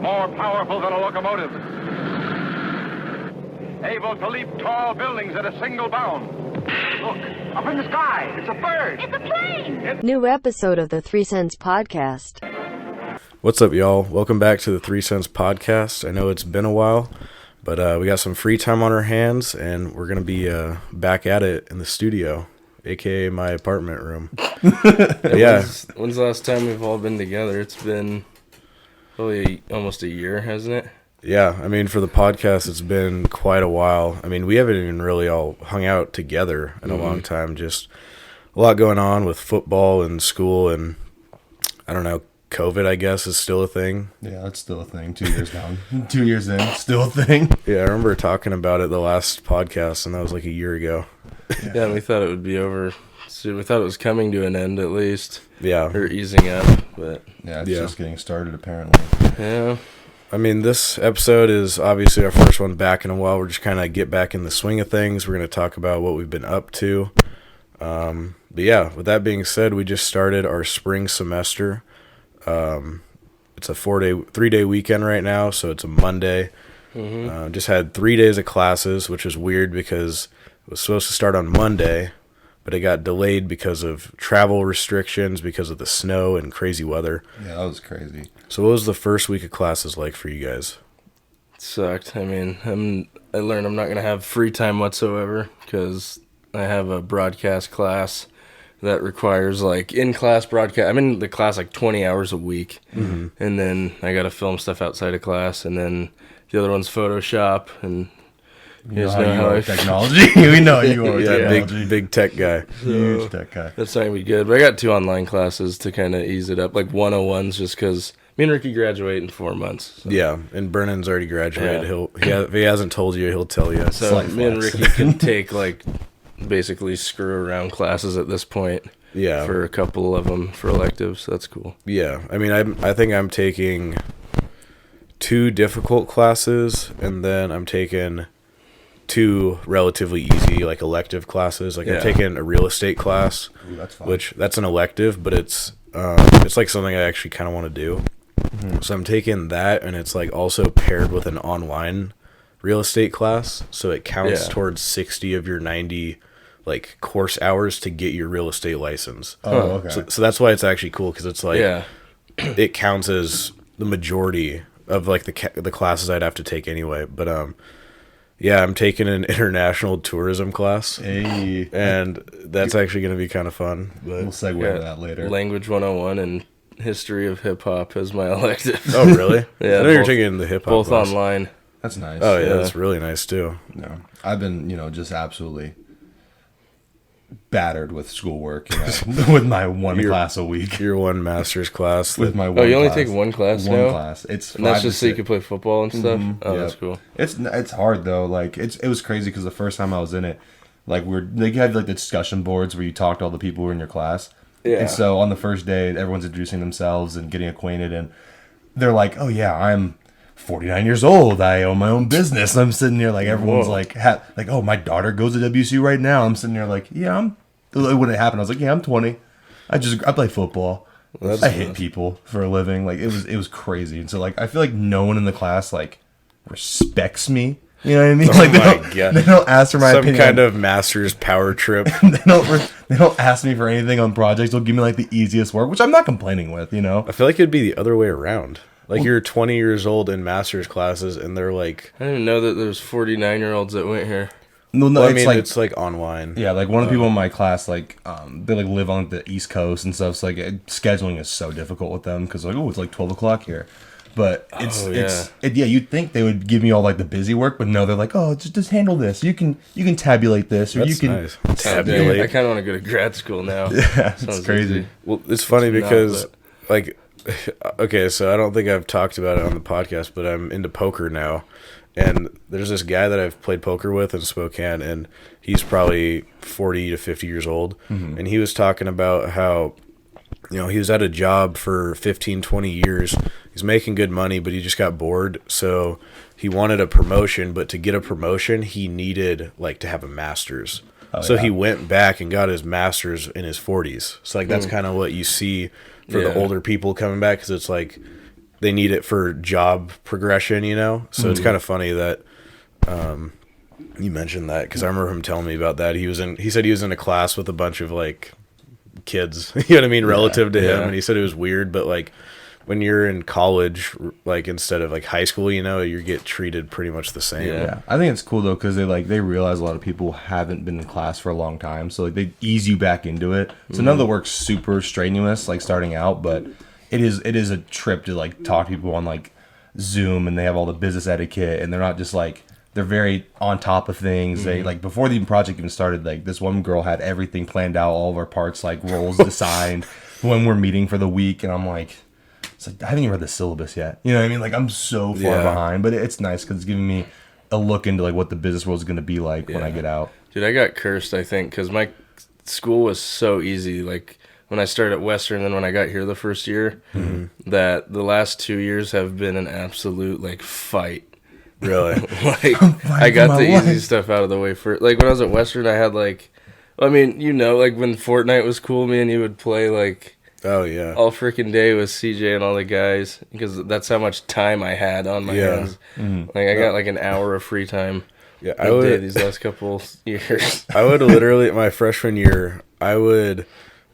more powerful than a locomotive, able to leap tall buildings at a single bound. Look, up in the sky, it's a bird. It's a plane. New episode of the 3CENTS podcast. What's up, y'all? Welcome back to the 3CENTS podcast. I know it's been a while, but we got some free time on our hands, and we're going to be back at it in the studio, a.k.a. my apartment room. Yeah. When's the last time we've all been together? It's been probably almost a year, hasn't it? Yeah, I mean, for the podcast, it's been quite a while. I mean, we haven't even really all hung out together in a long time. Just a lot going on with football and school, and I don't know, COVID, I guess, is still a thing. Yeah, that's still a thing. 2 years now. 2 years in, still a thing. Yeah, I remember talking about it the last podcast, and that was like a year ago. Yeah, and we thought it would be over soon. We thought it was coming to an end at least. Yeah. Or easing up, but... Yeah, it's just getting started, apparently. Yeah. I mean, this episode is obviously our first one back in a while. We're just kind of get back in the swing of things. We're going to talk about what we've been up to. But yeah, with that being said, we just started our spring semester. It's a 3-day weekend right now, so it's a Monday. Just had 3 days of classes, which is weird because it was supposed to start on Monday, but it got delayed because of travel restrictions, because of the snow and crazy weather. Yeah, that was crazy. So what was the first week of classes like for you guys? It sucked. I mean, I learned I'm not going to have free time whatsoever because I have a broadcast class that requires, like, in-class broadcast. I'm in the class, like, 20 hours a week. And then I got to film stuff outside of class. And then the other one's Photoshop. And You know how you are with technology? We know you are with technology. Big tech guy. Huge tech guy. That's not going to be good. But I got 2 online classes to kind of ease it up. Like 101s just because me and Ricky graduate in 4 months. So. Yeah, and Brennan's already graduated. Yeah. If he hasn't told you, he'll tell you. So me and Ricky can take, like, basically screw around classes at this point. Yeah. For a couple of them for electives. So that's cool. Yeah, I mean, I think I'm taking 2 difficult classes, and then I'm taking 2 relatively easy, like, elective classes. Like, I'm taking a real estate class, Ooh, that's fun. which that's an elective, but it's like something I actually kind of want to do. So I'm taking that, and it's like also paired with an online real estate class, so it counts towards 60 of your 90 like course hours to get your real estate license. Oh, okay. So that's why it's actually cool, because it's like it counts as the majority of like the classes I'd have to take anyway. But yeah, I'm taking an international tourism class. Hey. And that's actually going to be kind of fun. But We'll segue to that later. Language 101 and history of hip-hop as my elective. Oh, really? Yeah, I know you're taking the hip-hop both class. online. That's nice. Oh, yeah, that's really nice, too. No, I've been, just absolutely battered with schoolwork, with my one class a week. Your one master's class. With my one Oh, you only class. take one class One now? class. It's And that's 5 to just so you 6. can play football and stuff? Oh, that's cool. It's hard though. Like it was crazy because the first time I was in it, like they had like the discussion boards where you talk to all the people who were in your class. Yeah. And so on the first day, everyone's introducing themselves and getting acquainted, and they're like, "Oh yeah, I'm 49 years old. I own my own business." And I'm sitting there like everyone's like, "Oh, my daughter goes to WSU right now." I'm sitting there like, "Yeah, when it happened, I was like, yeah, I'm 20. I play football. I hit people for a living." Like it was crazy. And so like I feel like no one in the class like respects me. You know what I mean? Oh like my God. They don't ask for my opinion. Some kind of master's power trip. they don't ask me for anything on projects. They'll give me like the easiest work, which I'm not complaining with. I feel like it'd be the other way around. Like you're 20 years old in master's classes, and they're like, I didn't even know that there's 49-year-olds that went here. No, well, I mean, it's like online. Yeah, like one of the people in my class, like they like live on the East Coast and stuff. So like scheduling is so difficult with them because like, oh, it's like 12 o'clock here. But you'd think they would give me all like the busy work, but no, they're like, oh, just handle this. You can tabulate this, or That's you can nice. Tabulate. I kind of want to go to grad school now. Yeah, it's crazy. Easy. Well, it's funny because like, okay, so I don't think I've talked about it on the podcast, but I'm into poker now. And there's this guy that I've played poker with in Spokane, and he's probably 40 to 50 years old. And he was talking about how, he was at a job for 15, 20 years. He's making good money, but he just got bored. So he wanted a promotion, but to get a promotion, he needed like to have a master's. So he went back and got his master's in his 40s. So like that's kind of what you see for the older people coming back, because it's like they need it for job progression, you know? So it's kind of funny that you mentioned that, because I remember him telling me about that. He said he was in a class with a bunch of like kids, you know what I mean, relative to him, and he said it was weird, but like when you're in college, like instead of like high school, you know, you get treated pretty much the same. Yeah, I think it's cool though, because they realize a lot of people haven't been in class for a long time, so like they ease you back into it. So none of the work's super strenuous, like starting out, but it is a trip to like talk to people on like Zoom, and they have all the business etiquette, and they're not just like, they're very on top of things. They like, before the project even started, like this one girl had everything planned out, all of our parts, like roles assigned when we're meeting for the week, and I'm like, it's like, I haven't even read the syllabus yet. You know what I mean? Like, I'm so far behind, but it's nice because it's giving me a look into like what the business world is going to be like when I get out. Dude, I got cursed, I think, because my school was so easy. Like, when I started at Western, then when I got here the first year, that the last 2 years have been an absolute like fight. Really? Like, I got the easy stuff out of the way first. Like, when I was at Western, I had like, I mean, you know, like when Fortnite was cool, me and you would play like, oh yeah, all freaking day with CJ and all the guys, because that's how much time I had on my hands. Like, I got like an hour of free time. Yeah, I would these last couple years. I would literally, my freshman year, I would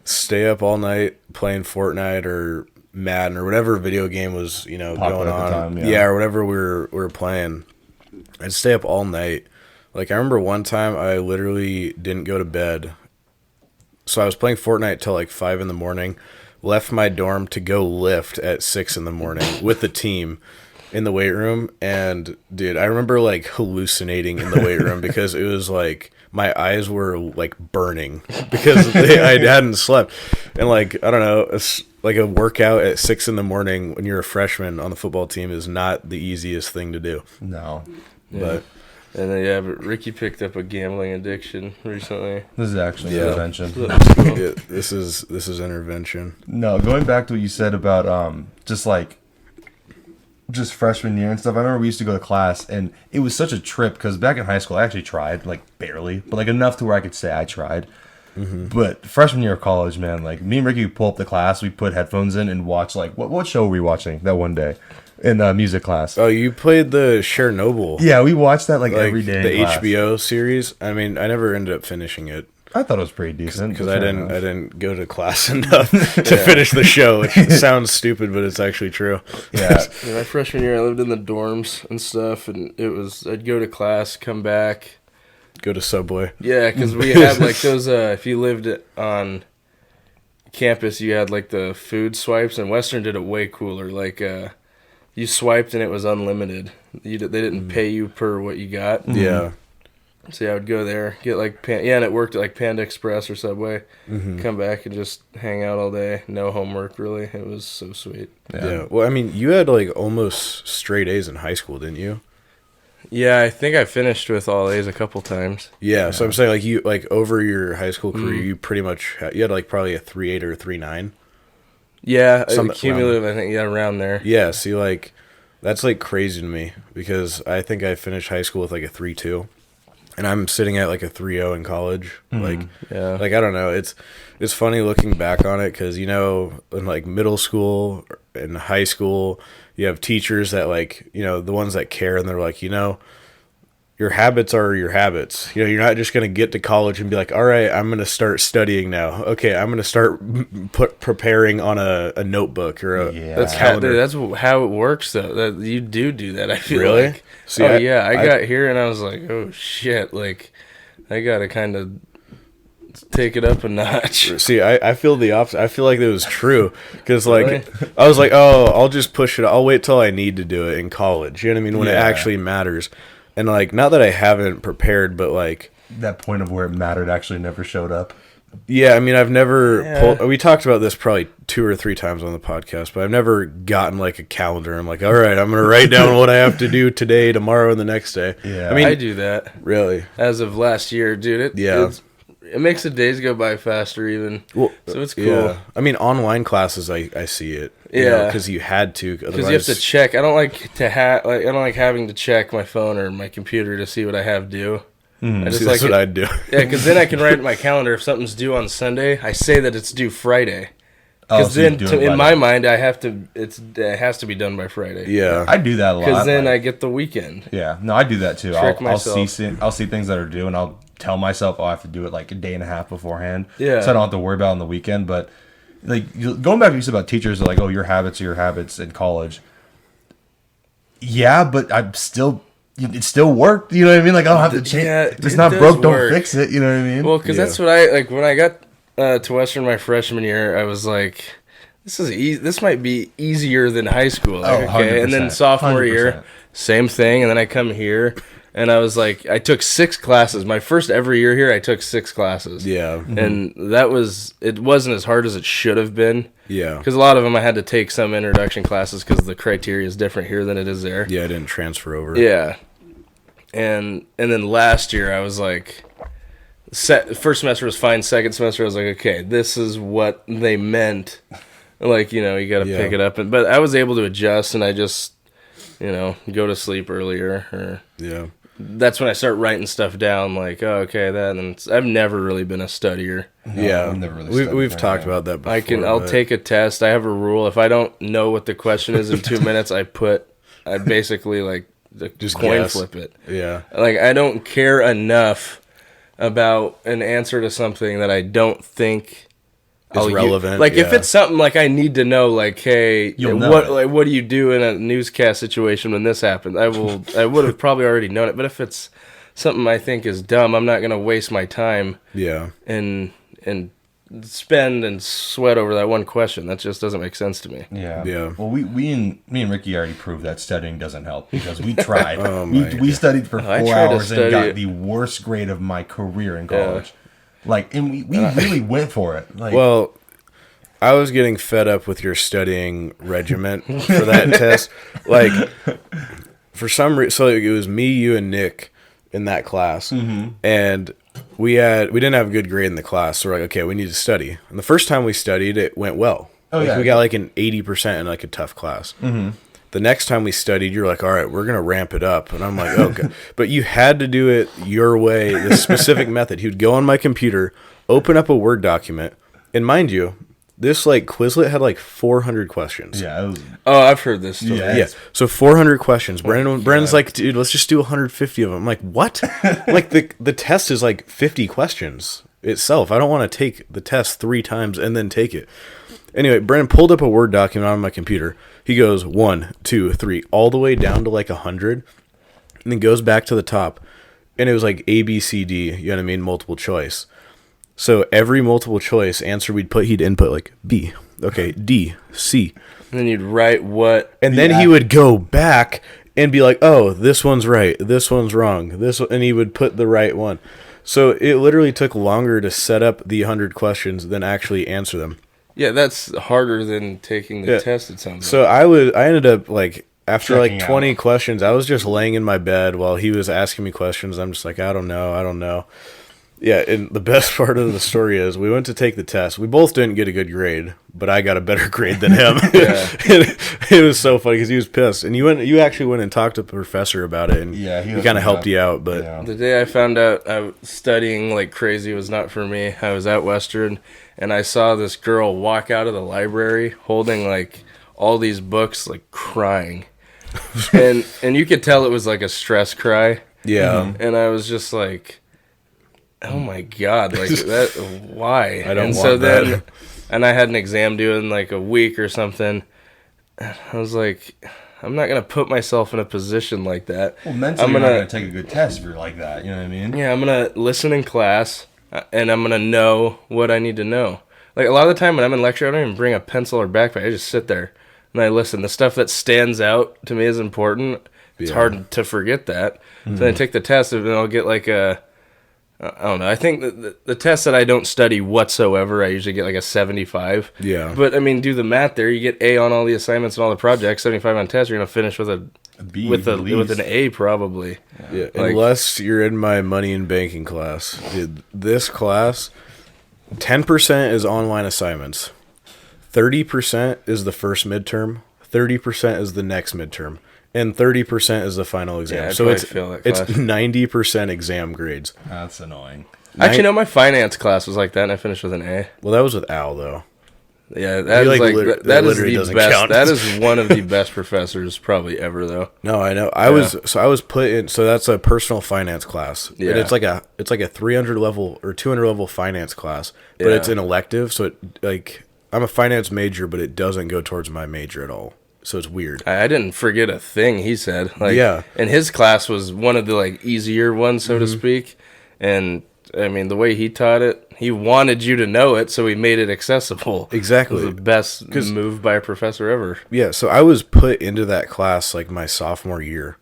stay up all night playing Fortnite or Madden or whatever video game was, you know, Popular going at the on. time, yeah, or whatever we were playing. I'd stay up all night. Like, I remember one time I literally didn't go to bed. So I was playing Fortnite till like 5 in the morning, left my dorm to go lift at 6 in the morning with the team in the weight room. And dude, I remember like hallucinating in the weight room because it was like my eyes were like burning because I hadn't slept. And like, I don't know, it's like a workout at 6 in the morning when you're a freshman on the football team is not the easiest thing to do. No. But And then, but Ricky picked up a gambling addiction recently. This is actually intervention. yeah, this is intervention. No, going back to what you said about just freshman year and stuff. I remember we used to go to class, and it was such a trip because back in high school I actually tried, like barely, but like enough to where I could say I tried. But freshman year of college, man, like me and Ricky would pull up the class, we put headphones in and watch like what show were we watching that one day in music class? Oh, you played the Chernobyl. Yeah, we watched that like every day. The in class. HBO series. I mean, I never ended up finishing it I thought it was pretty decent because I didn't go to class enough to finish the show. Which sounds stupid, but it's actually true. Yeah, My freshman year, I lived in the dorms and stuff, and I'd go to class, come back. Go to Subway. Yeah, because we had like those, if you lived on campus, you had like the food swipes, and Western did it way cooler. Like, you swiped and it was unlimited. They didn't pay you per what you got. Yeah. So yeah, I would go there, get like, and it worked at like Panda Express or Subway. Come back and just hang out all day. No homework, really. It was so sweet. Yeah. Well, I mean, you had like almost straight A's in high school, didn't you? Yeah, I think I finished with all A's a couple times. Yeah. So I'm saying like you like over your high school career, you pretty much you had like probably a 3.8 or a 3.9. Yeah, Some- cumulative, I think, around there. Yeah. See, like that's like crazy to me because I think I finished high school with like a 3.2. And I'm sitting at like a 3.0 in college. Like, like I don't know. It's funny looking back on it because, you know, in like middle school and high school, you have teachers that like, you know, the ones that care and they're like, you know, your habits are your habits. You know, you're not just going to get to college and be like, all right, I'm going to start studying now. Okay, I'm going to start preparing on a notebook or a calendar. That's how it works, though. That you do that. I feel Really? like. See, I got here and I was like, oh shit! Like, I gotta kind of take it up a notch. See, I feel the opposite. I feel like it was true because, like, I was like, oh, I'll just push it. I'll wait till I need to do it in college. You know what I mean? When it actually matters. And like, not that I haven't prepared, but like that point of where it mattered actually never showed up. Yeah, I mean, I've never pulled. We talked about this probably 2 or 3 times on the podcast, but I've never gotten like a calendar. I'm like, all right, I'm gonna write down what I have to do today, tomorrow, and the next day. Yeah, I mean, I do that. Really? As of last year, dude. It makes the days go by faster, even. Well, so it's cool. Yeah. I mean, online classes, I see it. Yeah, because you had to. Because you have to check. I don't like to I don't like having to check my phone or my computer to see what I have due. I just that's what I'd do. Yeah, because then I can write in my calendar if something's due on Sunday. I say that it's due Friday. Because so you then, do it by in my the- mind, it has to be done by Friday. Yeah. I do that a lot. Because then like- I get the weekend. Yeah, no, I do that too. Trick I'll see myself. I'll see things that are due, and I'll tell myself, oh, I have to do it like a day and a half beforehand. Yeah. So I don't have to worry about it on the weekend. But like going back to what you said about teachers, like, oh, your habits are your habits in college. Yeah, but it still worked. You know what I mean? Like I don't have to change. Yeah, if it's it not does broke, work. don't fix it. You know what I mean? Well, because that's what when I got to Western my freshman year, I was like, this is easy. This might be easier than high school. Like, Oh, okay, and then 100%, sophomore 100%. year, same thing. And then I come here, and I was like, I took 6 classes. My first every year here, I took 6 classes. Yeah. And it wasn't as hard as it should have been. Yeah. Because a lot of them I had to take some introduction classes because the criteria is different here than it is there. Yeah, I didn't transfer over. Yeah. And then last year I was like, first semester was fine. Second semester I was like, okay, this is what they meant. Like, you got to pick it up. But I was able to adjust, and I just, go to sleep earlier. Or Yeah. that's when I start writing stuff down. Like, oh, okay, that. And I've never really been a studier. Yeah. I've never really we've studied for talked anything. about that before. I'll but- take a test. I have a rule. If I don't know what the question is in 2 minutes, I basically like Just coin guess. flip it. Yeah. Like, I don't care enough about an answer to something that I don't think Is relevant, Like, if yeah. it's something like I need to know, like, hey, You'll know what it. like what do you do in a newscast situation when this happens? I would have probably already known it. But if it's something I think is dumb, I'm not gonna waste my time Yeah. and spend and sweat over that one question. That just doesn't make sense to me. Yeah. Yeah. Well, me and Ricky already proved that studying doesn't help because we tried. Oh my we studied for 4 I tried to hours and study got it. the worst grade of my career in college. Like, and we really went for it. Like, Well, I was getting fed up with your studying regiment for that test. Like, for some reason, so it was me, you, and Nick in that class, and we didn't have a good grade in the class. So we're like, okay, we need to study. And the first time we studied, it went well. Oh, Like, yeah. we got like an 80% in like a tough class. The next time we studied, you're like, all right, we're gonna ramp it up, and I'm like, okay, but you had to do it your way, the specific method. He would go on my computer, open up a Word document, and mind you, this like Quizlet had like 400 questions. yeah, it was, Oh, I've heard this story. Yeah. Yeah. So 400 questions. Brandon's like, dude, let's just do 150 of them. I'm like, what? Like the test is like 50 questions itself. I don't want to take the test 3 times and then take it. Anyway, Brandon pulled up a Word document on my computer. He goes 1, 2, 3, all the way down to like 100, and then goes back to the top. And it was like A, B, C, D. You know what I mean? Multiple choice. So every multiple choice answer he'd input like B. Okay, D, C. And then you'd write what. And then he would go back and be like, "Oh, this one's right. This one's wrong. And he would put the right one. So it literally took longer to set up the 100 questions than actually answer them. Yeah, that's harder than taking the Yeah. test. It sounds So I ended up like after Checking like 20 out. questions, I was just laying in my bed while he was asking me questions. I'm just like, I don't know. Yeah, and the best part of the story is we went to take the test. We both didn't get a good grade, but I got a better grade than him. It was so funny because he was pissed. And you actually went and talked to the professor about it, and Yeah, he he was kind of helped good. you out. But yeah. The day I found out studying like crazy was not for me, I was at Western, and I saw this girl walk out of the library holding like all these books, like crying, and you could tell it was like a stress cry, yeah, and I was just like, oh my god, like that, why? I don't and want so that. then, and I had an exam due in like a week or something. I was like, I'm not gonna put myself in a position like that. Well, mentally, I'm you're not gonna- going to take a good test if you're like that. You know what I mean? Yeah, I'm gonna listen in class, and I'm gonna know what I need to know. Like a lot of the time when I'm in lecture, I don't even bring a pencil or backpack. I just sit there and I listen. The stuff that stands out to me is important. It's Yeah. hard to forget that. So then I take the test, and I'll get like a, I don't know. I think the test that I don't study whatsoever, I usually get like a 75. Yeah. But I mean, do the math there. You get A on all the assignments and all the projects. 75 on tests. You're gonna finish with a B, with at least. an A probably. yeah. Like- Unless you're in my money and banking class, dude, this class, 10% is online assignments, 30% is the first midterm, 30% is the next midterm, and 30% is the final exam. Yeah, I'd so probably it's fail that it's class. 90% exam grades. That's annoying. Actually, no. My finance class was like that, and I finished with an A. Well, that was with Al though. Yeah, that is like that is literally the doesn't best. count. That is one of the best professors probably ever, though. No, I know. I was put in. So that's a personal finance class. Yeah. And it's like a 300 level or 200 level finance class, but Yeah. it's an elective. So I'm a finance major, but it doesn't go towards my major at all. So it's weird. I didn't forget a thing he said. Like, Yeah. And his class was one of the like easier ones, so to speak. And I mean, the way he taught it, he wanted you to know it, so he made it accessible. Exactly. It was the best move by a professor ever. Yeah. So I was put into that class like my sophomore year,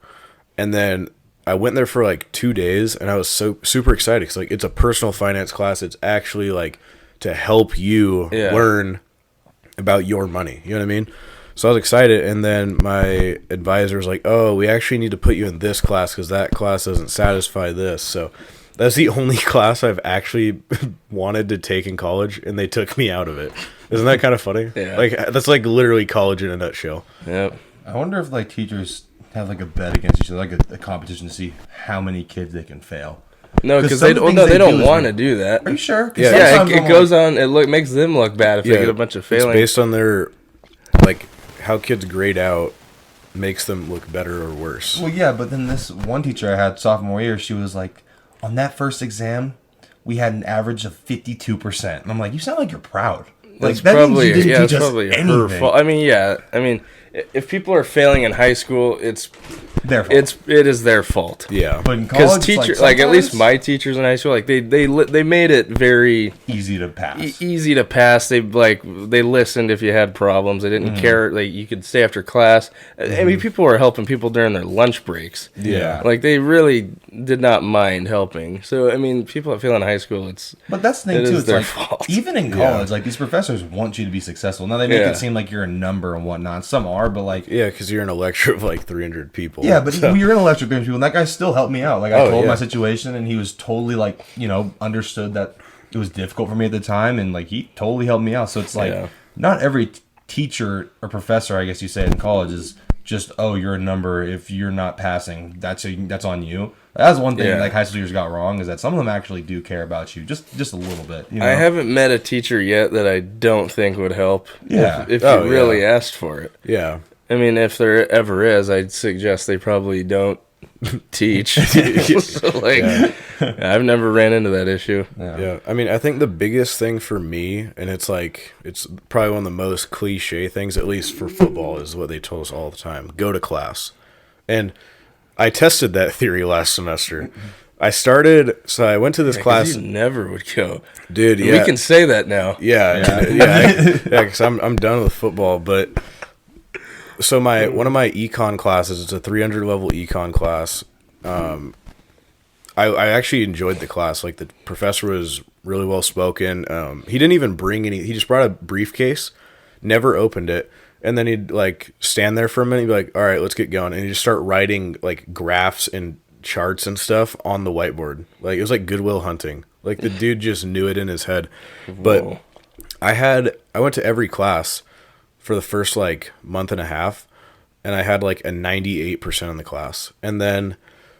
and then I went there for like 2 days, and I was so super excited because like it's a personal finance class. It's actually like to help you learn about your money. You know what I mean? So I was excited, and then my advisor was like, "Oh, we actually need to put you in this class because that class doesn't satisfy this." So that's the only class I've actually wanted to take in college, and they took me out of it. Isn't that kind of funny? Yeah. Like that's like literally college in a nutshell. Yep. I wonder if like teachers have like a bet against each other, like a competition to see how many kids they can fail. No, 'Cause because some they of the don't. things No, they they don't do is want to like- do that. Are you sure? 'Cause Yeah, sometimes it I'm goes like, on. It makes them look bad if they get a bunch of failing. It's based on their like how kids grade out makes them look better or worse. Well, yeah, but then this one teacher I had sophomore year, she was like, on that first exam, we had an average of 52%. And I'm like, you sound like you're proud. Like, That's that probably means you didn't teach us probably her anything. fault. I mean, if people are failing in high school, it's Their fault. it is their fault. Yeah. But in Because college, teacher, like at least sometimes my teachers in high school, like they made it very easy to pass. easy to pass. They listened if you had problems. They didn't care. Like you could stay after class. I mean, people were helping people during their lunch breaks. Yeah. Like they really did not mind helping. So I mean, people that fail in high school, But that's the thing it too. is It's their like fault. even in college, like these professors want you to be successful. Now they make Yeah. it seem like you're a number and whatnot. Some are, but like Yeah, because you're in a lecture of like 300 people. yeah, but So- you're in a lecture with people, and that guy still helped me out. Like I Oh, told yeah. my situation, and he was totally like understood that it was difficult for me at the time, and like he totally helped me out. So it's like Yeah. not every teacher or professor, I guess you say in college, is just you're a number. If you're not passing, that's on you. That's one thing Yeah. like high schoolers got wrong is that some of them actually do care about you, just a little bit. You know? I haven't met a teacher yet that I don't think would help. Yeah. If Oh, you really yeah. asked for it. yeah. I mean, if there ever is, I'd suggest they probably don't teach. So, like, I've never ran into that issue. Yeah, I mean, I think the biggest thing for me, and it's probably one of the most cliche things, at least for football, is what they told us all the time: go to class. And I tested that theory last semester. I went to this class, You never would go. dude. And Yeah, we can say that now. yeah, because I'm done with football. But so one of my econ classes, it's a 300 level econ class. I actually enjoyed the class. Like the professor was really well spoken. He didn't even bring any. He just brought a briefcase, never opened it, and then he'd like stand there for a minute. He'd be like, "All right, let's get going," and he'd just start writing like graphs and charts and stuff on the whiteboard. Like it was like Goodwill Hunting. Like the dude just knew it in his head. But Whoa. I went to every class for the first like month and a half, and I had like a 98% in the class. And then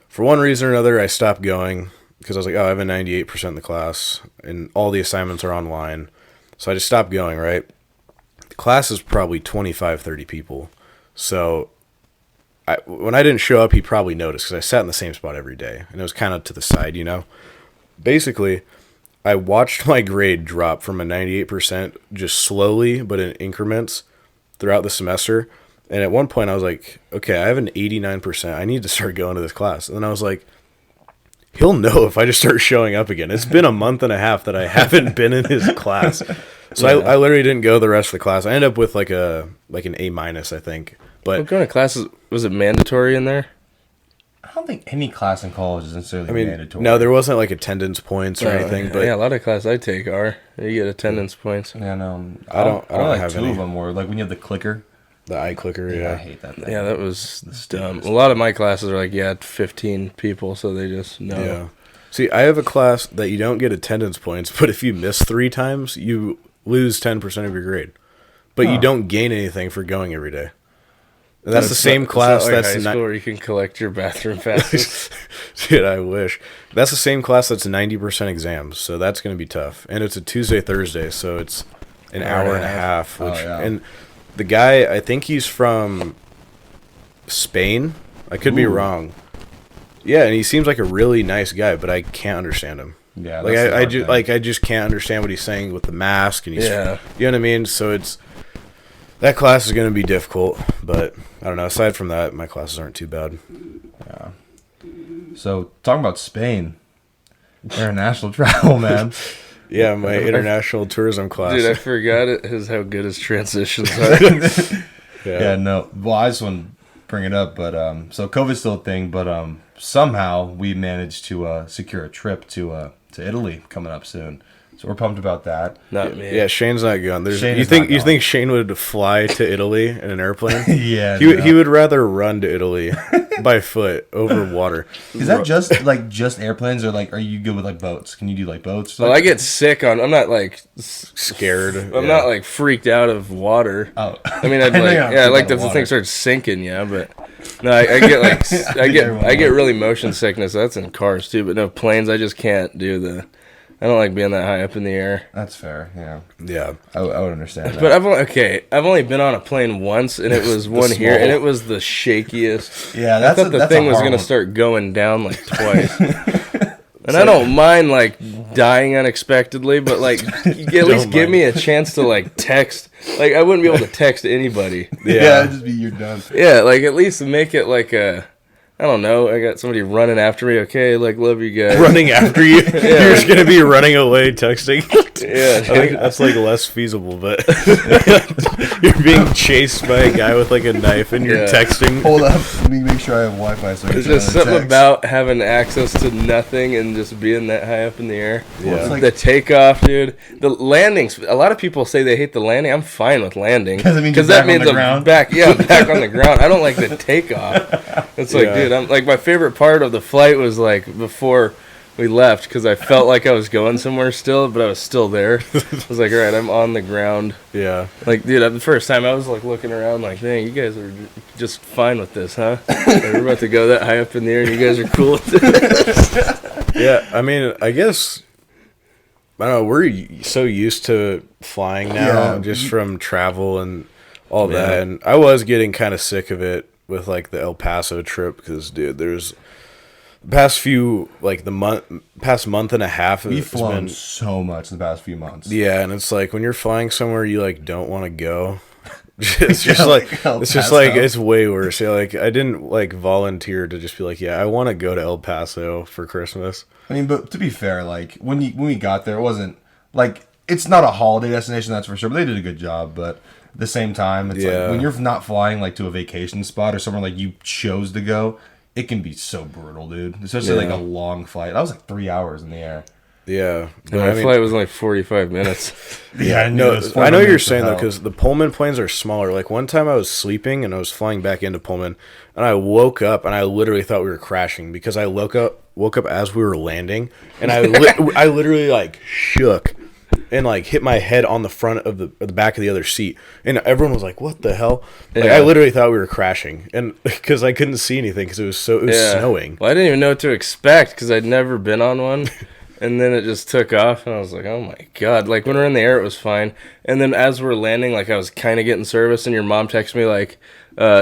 for one reason or another, I stopped going because I was like, oh, I have a 98% in the class, and all the assignments are online. So I just stopped going, right? The class is probably 25, 30 people. So when I didn't show up, he probably noticed because I sat in the same spot every day, and it was kind of to the side, you know? Basically, I watched my grade drop from a 98% just slowly, but in increments throughout the semester. And at one point I was like, okay, I have an 89%. I need to start going to this class. And then I was like, he'll know if I just start showing up again. It's been a month and a half that I haven't been in his class. So I literally didn't go the rest of the class. I ended up with like an A-, I think. Well, But going to classes, was it mandatory in there? I don't think any class in college is necessarily I mean, mandatory. no, there wasn't like attendance points or anything. But yeah, a lot of classes I take are. You get attendance points. Yeah, no, I don't like have two any. of them were like when you have the clicker. the eye clicker, I yeah. hate that thing. Yeah, that was dumb. A lot of my classes are like, 15 people, so they just know. Yeah. See, I have a class that you don't get attendance points, but if you miss 3 times, you lose 10% of your grade. But you don't gain anything for going every day. And that's the same class It's not like that's high not. school where you can collect your bathroom passes. Dude, I wish. That's the same class that's 90% exams, so that's going to be tough. And it's a Tuesday, Thursday, so it's an hour and a half. Which, yeah. And the guy, I think he's from Spain. I could be wrong. Yeah, and he seems like a really nice guy, but I can't understand him. Yeah, like that's the I hard just thing. I just can't understand what he's saying with the mask, and he's, Yeah. you know what I mean. So it's that class is going to be difficult, but I don't know. Aside from that, my classes aren't too bad. Yeah. So talking about Spain, international travel, man. Yeah, my international tourism class. Dude, I forgot how good his transitions are. Yeah, no. Well, I just want to bring it up, but so COVID's still a thing, but somehow we managed to secure a trip to Italy coming up soon. So we're pumped about that. Not me. Yeah, Shane's not going. Shane You is think not you going. think Shane would fly to Italy in an airplane? Yeah, He would rather run to Italy by foot over water. Is that just airplanes, or like are you good with like boats? Can you do like boats? Well, I get sick on. I'm not like Scared. I'm not like freaked out of water. Oh, I mean, I'd I know like, you're not yeah, I freaked like out if of the water. thing starts sinking, yeah, but no, I get like, I get really motion sickness. That's in cars too, but no planes. I just can't do I don't like being that high up in the air. That's fair. Yeah, Yeah. I would understand that. But I've only been on a plane once, and it was one here, small- and it was the shakiest. Yeah, I thought the thing was gonna start going down like twice. And I don't mind like dying unexpectedly, but like at least give me a chance to like text. Like I wouldn't be able to text anybody. Yeah, it'd just be you're done. Yeah, like at least make it like I don't know. I got somebody running after me. Okay, like love you guys. Running after you. You're just gonna be running away texting. Yeah, I think that's like less feasible, but you're being chased by a guy with like a knife and you're Yeah. texting. Hold up, let me make sure I have Wi-Fi. So I can There's send just another something text. about having access to nothing and just being that high up in the air. Well, it's like- The takeoff, dude. The landings. A lot of people say they hate the landing. I'm fine with landing 'Cause it means you're that back on means the I'm ground. back. Yeah, I'm back on the ground. I don't like the takeoff. It's like, Yeah. dude, I'm like my favorite part of the flight was like before we left because I felt like I was going somewhere still, but I was still there. I was like, all right, I'm on the ground. Yeah. Like, dude, the first time I was like looking around, like, dang, you guys are just fine with this, huh? Like, we're about to go that high up in the air, and you guys are cool with it. Yeah. I mean, I guess I don't know. We're so used to flying now, Yeah. just from travel and all Yeah. that. And I was getting kind of sick of it with like the El Paso trip because, dude, there's the past few like past month and a half. We've it's flown been- so much in the past few months. Yeah, and it's like when you're flying somewhere you like don't want to go. It's just Yeah, like El it's just Paso. like it's way worse. Yeah, like I didn't like volunteer to just be like, yeah, I want to go to El Paso for Christmas. I mean, but to be fair, like when we got there, it wasn't like it's not a holiday destination, that's for sure. But they did a good job. But at the same time, it's Yeah. like when you're not flying like to a vacation spot or somewhere like you chose to go, it can be so brutal, dude. Especially like Yeah. a long flight. That was like 3 hours in the air. Yeah, but And my flight was only 45 minutes. Yeah, I no, it was I know 400 what you're minutes of saying though, hell. because the Pullman planes are smaller. Like one time I was sleeping and I was flying back into Pullman, and I woke up and I literally thought we were crashing because I woke up as we were landing, and I literally like shook and like hit my head on the front of the back of the other seat, and everyone was like, "What the hell?" Like Yeah. I literally thought we were crashing, and because I couldn't see anything because it was snowing. Well, I didn't even know what to expect because I'd never been on one. And then it just took off, and I was like, oh my God. Like, when we were in the air, it was fine. And then as we're landing, like, I was kind of getting service, and your mom texted me, like,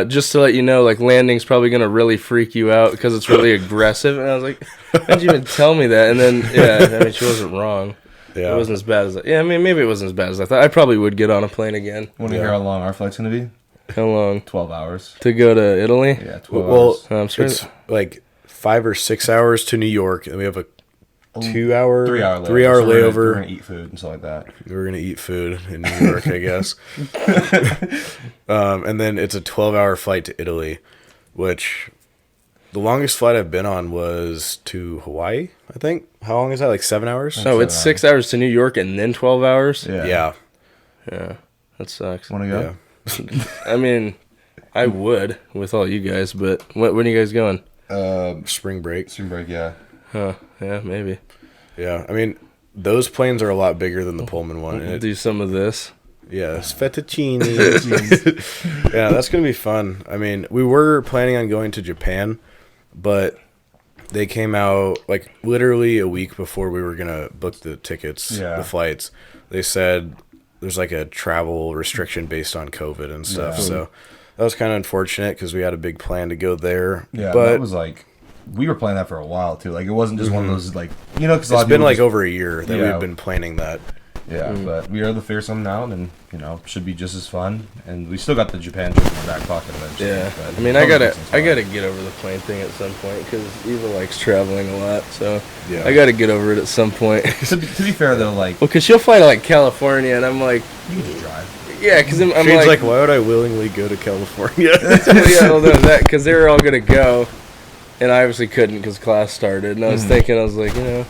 just to let you know, like, landing's probably going to really freak you out because it's really aggressive. And I was like, how'd you even tell me that? And then, yeah, I mean, she wasn't wrong. Yeah, It wasn't as bad as I mean, maybe it wasn't as bad as I thought. I probably would get on a plane again. Want to hear how long our flight's gonna be? How long? 12 hours. To go to Italy? Yeah, 12 well, hours. I'm sorry. it's like 5 or 6 hours to New York, and we have a 2 hour, 3 hour layover. 3 hour So we're layover. gonna eat food and stuff like that. We're gonna eat food in New York, I guess. And then it's a 12-hour flight to Italy, which the longest flight I've been on was to Hawaii, I think. How long is that? Like 7 hours? No, it's 6 hours to New York and then 12 hours? Yeah. Yeah. Yeah, that sucks. Want to go? Yeah. I mean, I would with all you guys, but when are you guys going? Spring break. Spring break, yeah. Huh, yeah, maybe. Yeah. I mean, those planes are a lot bigger than the Pullman one. And Do some of this. yeah, it's fettuccine. Yeah, that's going to be fun. I mean, we were planning on going to Japan, but they came out like literally a week before we were going to book the tickets, Yeah. the flights. They said there's like a travel restriction based on COVID and stuff. So that was kind of unfortunate because we had a big plan to go there. Yeah, but that was like, we were planning that for a while too. Like, it wasn't just one of those, like, you know, because it's been like over a year that we've been planning that. Yeah, but we are able to figure something out, and you know, should be just as fun. And we still got the Japan trip in our back pocket eventually. Yeah, but I mean, I gotta get over the plane thing at some point because Eva likes traveling a lot, so Yeah. I gotta get over it at some point. to be fair though, like, Well, because she'll fly to like California, and I'm like, you can just drive. yeah, because I'm Shane's like, why would I willingly go to California? yeah, I don't know that because they were all gonna go, and I obviously couldn't because class started, and I was thinking, I was like, you know,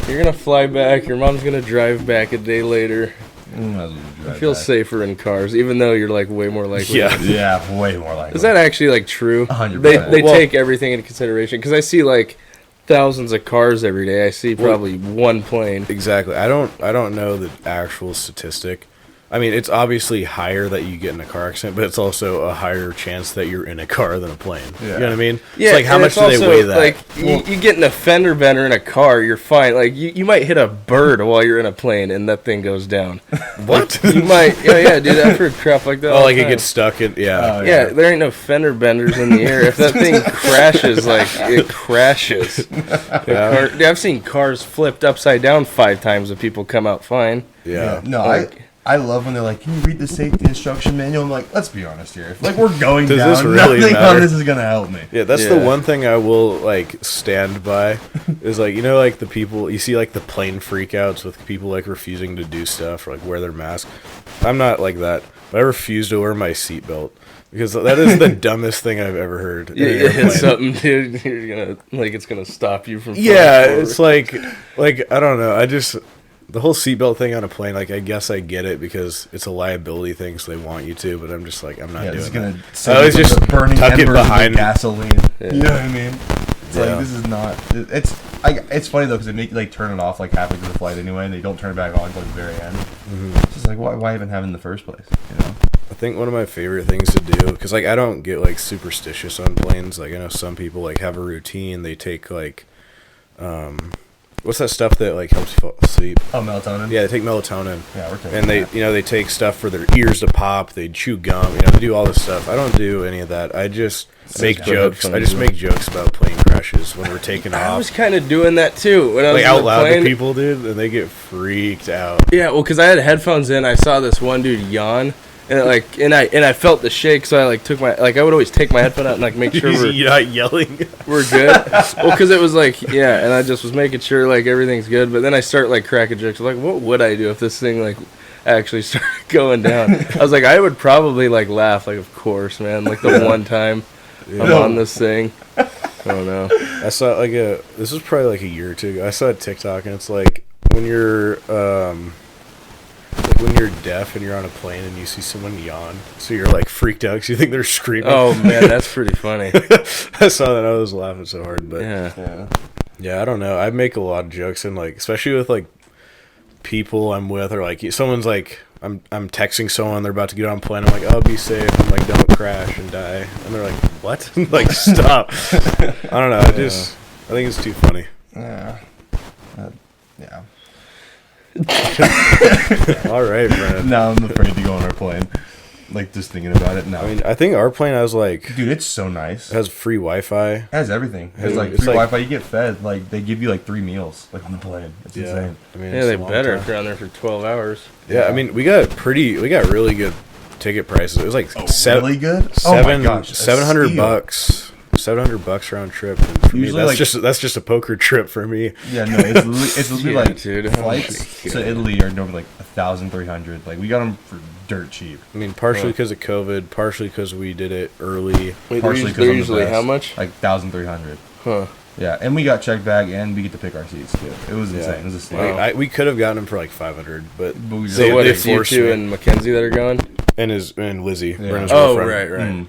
you're gonna fly back, your mom's gonna drive back a day later. I feel safer in cars, even though you're like way more likely. Yeah, way more likely. Is that actually like true? 100%. They take everything into consideration because I see like thousands of cars every day. I see probably one plane. Exactly. I don't know the actual statistic. I mean, it's obviously higher that you get in a car accident, but it's also a higher chance that you're in a car than a plane. Yeah. You know what I mean? Yeah, it's like how and much it's do they also, weigh that? Like you get in a fender bender in a car, you're fine. Like you might hit a bird while you're in a plane and that thing goes down. What? You might, yeah, dude. I've heard crap like that. Oh, all like the it time. gets stuck in, yeah. Yeah, there ain't no fender benders in the air. If that thing crashes, like it crashes. Dude, I've seen cars flipped upside down 5 times and people come out fine. Yeah. No, Like- I love when they're like, can you read the safety instruction manual? I'm like, let's be honest here. If like we're going Does down, this really nothing matter? on this is gonna help me. Yeah, that's the one thing I will like stand by is like, you know, like the people you see like the plane freakouts with people like refusing to do stuff or like wear their mask. I'm not like that, but I refuse to wear my seatbelt because that is the dumbest thing I've ever heard. in an airplane. It's something, dude. You're gonna it's gonna stop you from. Yeah, falling it's like I don't know. I just the whole seatbelt thing on a plane. Like I guess I get it because it's a liability thing, so they want you to. But I'm just like I'm not It's doing gonna that. I always just burning tuck it embers behind. of gasoline. You know what I mean? It's Yeah. like this is not. It's funny though because they make you like turn it off like halfway through the flight anyway, and they don't turn it back on until the very end. It's just like why even have it in the first place? You know? I think one of my favorite things to do, because like I don't get like superstitious on planes. Like I know some people like have a routine. They take like, what's that stuff that like helps you fall asleep? Oh, melatonin. Yeah, they take melatonin. Yeah, we're taking And they, that. you know, they take stuff for their ears to pop. They chew gum. You know, they do all this stuff. I don't do any of that. I just make good jokes. headphones, I just yeah. make jokes about plane crashes when we're taking I was off. kind of doing that too when I was Like in out the loud plane. to people, dude, and they get freaked out. Yeah, well, because I had headphones in, I saw this one dude yawn, and I felt the shake, so I like took my I would always take my headphone out and like make sure You're not yelling. we're good. Well, because it was like and I just was making sure like everything's good, but then I start like cracking jokes like, what would I do if this thing like actually started going down? I was like, I would probably like laugh, like of course, man, like the one time I'm on this thing. I don't know. I saw like this was probably like a year or two ago. I saw a TikTok and it's like when you're like when you're deaf and you're on a plane and you see someone yawn, so you're like freaked out because you think they're screaming. Oh man, that's pretty funny. I saw that. I was laughing so hard, but Yeah. I don't know. I make a lot of jokes and like especially with like people I'm with or like someone's like I'm texting someone, they're about to get on a plane. I'm like, oh, be safe. I'm like, don't crash and die. And they're like, what? Like, stop. I don't know. I think it's too funny. Yeah. Yeah. All right, Brandon. Now I'm afraid to go on our plane. Like just thinking about it. No. I mean, I think our plane has like dude, it's so nice. has free Wi-Fi. It has everything. It's like It's free like- Wi-Fi. You get fed. Like they give you like 3 meals like on the plane. It's insane. I mean, Yeah, it's they a long better time. if you're on there for 12 hours. Yeah, I mean, we got really good ticket prices. It was like Really good. Oh my gosh, a $700 steal. bucks. $700 round trip. And for Usually, me, like- that's just a poker trip for me. Yeah, no, it's literally Yeah, like dude. flights to Italy are normally like 1,300. Like we got them for dirt cheap. I mean, partially because of COVID, partially because we did it early. Wait, Partially 'cause they're I'm the usually best. how much? Like 1,300. Huh. Yeah, and we got checked bag and we get to pick our seats too. It was insane. It was a steal. Like, we could have gotten him for like 500, but But we just- So they, what, they it's you forced two me. and Mackenzie that are going? and Lizzie, Brennan's Oh, girlfriend. right.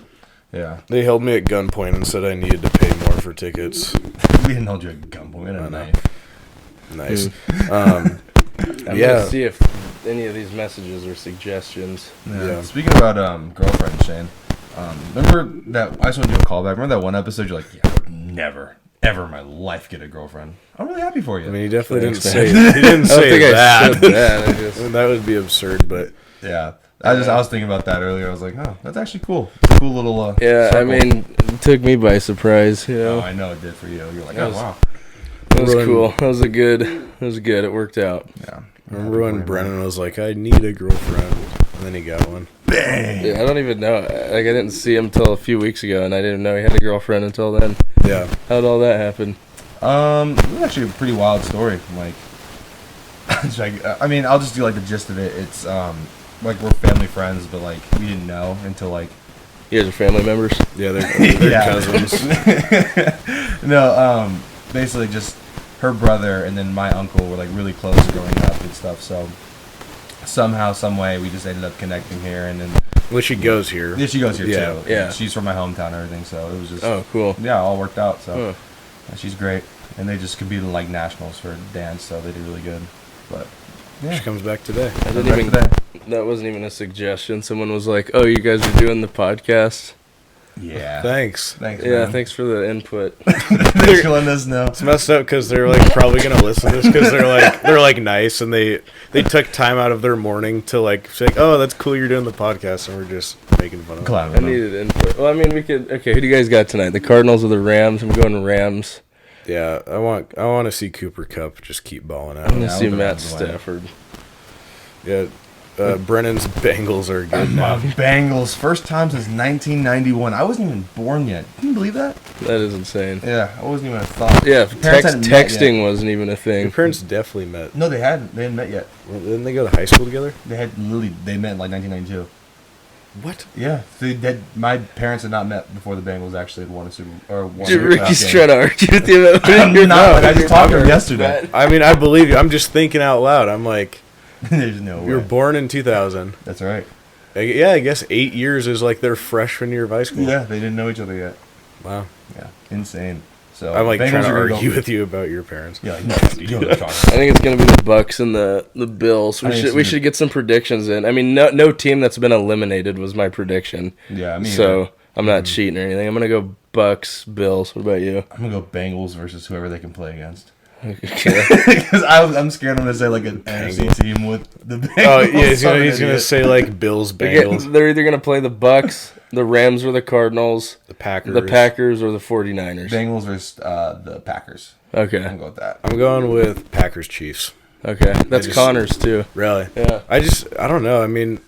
Yeah, They held me at gunpoint and said I needed to pay more for tickets. we didn't hold you at gunpoint. We had a knife. Nice. I'm Yeah. gonna see if any of these messages are suggestions. Yeah. Speaking about girlfriends, Shane. Remember that I just want to do a callback. Remember that one episode? You're like, yeah, I would never, ever in my life get a girlfriend. I'm really happy for you. I mean, he definitely didn't Thanks, say man. he didn't I don't say think that. I said that. I just, I mean, that would be absurd, but Yeah. I was thinking about that earlier. I was like, oh, that's actually cool. Cool little. Yeah, circle. I mean, it took me by surprise. You know, Oh, I know it did for you. You're like, That oh was- wow. it was cool. It was good. It worked out. Yeah. Remember when Brennan was like, I need a girlfriend, and then he got one. Bang. Yeah, I don't even know. Like, I didn't see him till a few weeks ago, and I didn't know he had a girlfriend until then. Yeah. How'd all that happen? It was actually a pretty wild story. Like, I mean, I'll just do like the gist of it. It's like we're family friends, but like we didn't know until like. You guys are family members? Yeah, they're Yeah. cousins. No, basically just her brother and then my uncle were like really close growing up and stuff. So somehow, some way, we just ended up connecting here, and then Well, she goes here. yeah, she goes here Yeah. too. Yeah. She's from my hometown and everything, so it was just Oh, cool. yeah, all worked out. So Huh. yeah, she's great, and they just competed in like nationals for dance, so they did really good. But yeah, She comes back today. I didn't back even. today. That wasn't even a suggestion. Someone was like, "Oh, you guys are doing the podcast." Yeah, Thanks. thanks. Yeah, man. thanks for the input. Thanks for letting us know. It's messed up because they're like probably gonna listen to this because they're like nice and they took time out of their morning to like say, oh, that's cool, you're doing the podcast, and we're just making fun of it. I needed input. Well, I mean, we could. Okay, who do you guys got tonight? The Cardinals or the Rams? I'm going Rams. Yeah, I want to see Cooper Kupp just keep balling I'm out. gonna Yeah, see I'll go Matt Rams away. Stafford. Yeah, Brennan's Bengals are good now. Bengals, first time since 1991. I wasn't even born yet. Can you believe that? That is insane. Yeah, I wasn't even a thought. Yeah, Parents hadn't met yet. texting wasn't even a Your thing. parents definitely met. No, they hadn't. They hadn't met yet. Didn't they go to high school together? They met in like 1992. What? Yeah, my parents had not met before the Bengals actually had won a Super or won. Dude, a Ricky's game. trying to argue with you about I'm not. Like, I just talked to him yesterday. I mean, I believe you. I'm just thinking out loud. I'm like, There's no way. you were born in 2000. That's right. Yeah, I guess 8 years is like their freshman year of high school. Yeah, they didn't know each other yet. Wow. Yeah, insane. So I'm like Bengals trying to are gonna argue go- with you about your parents. Yeah, like, no, you don't know what I'm talking I think it's gonna be the Bucks and the Bills. I think it's We should get some predictions in. I mean, no team that's been eliminated was my prediction. about. Yeah, I mean, So I'm not cheating or anything. I'm gonna go Bucks, Bills. What about you? I'm gonna go Bengals versus whoever they can play against. Okay. Because I'm scared I'm gonna say like an NFC team with the Bengals. Oh yeah, he's I'm an gonna idiot. say like Bills, They're Bengals, either gonna play the Bucks, the Rams, or the Cardinals, the Packers. the Packers, or the 49ers. Bengals versus the Packers. I'm Okay. gonna go with that. I'm going with Packers Chiefs. Okay. That's just- Connors too. Really? Yeah. I don't know. I mean,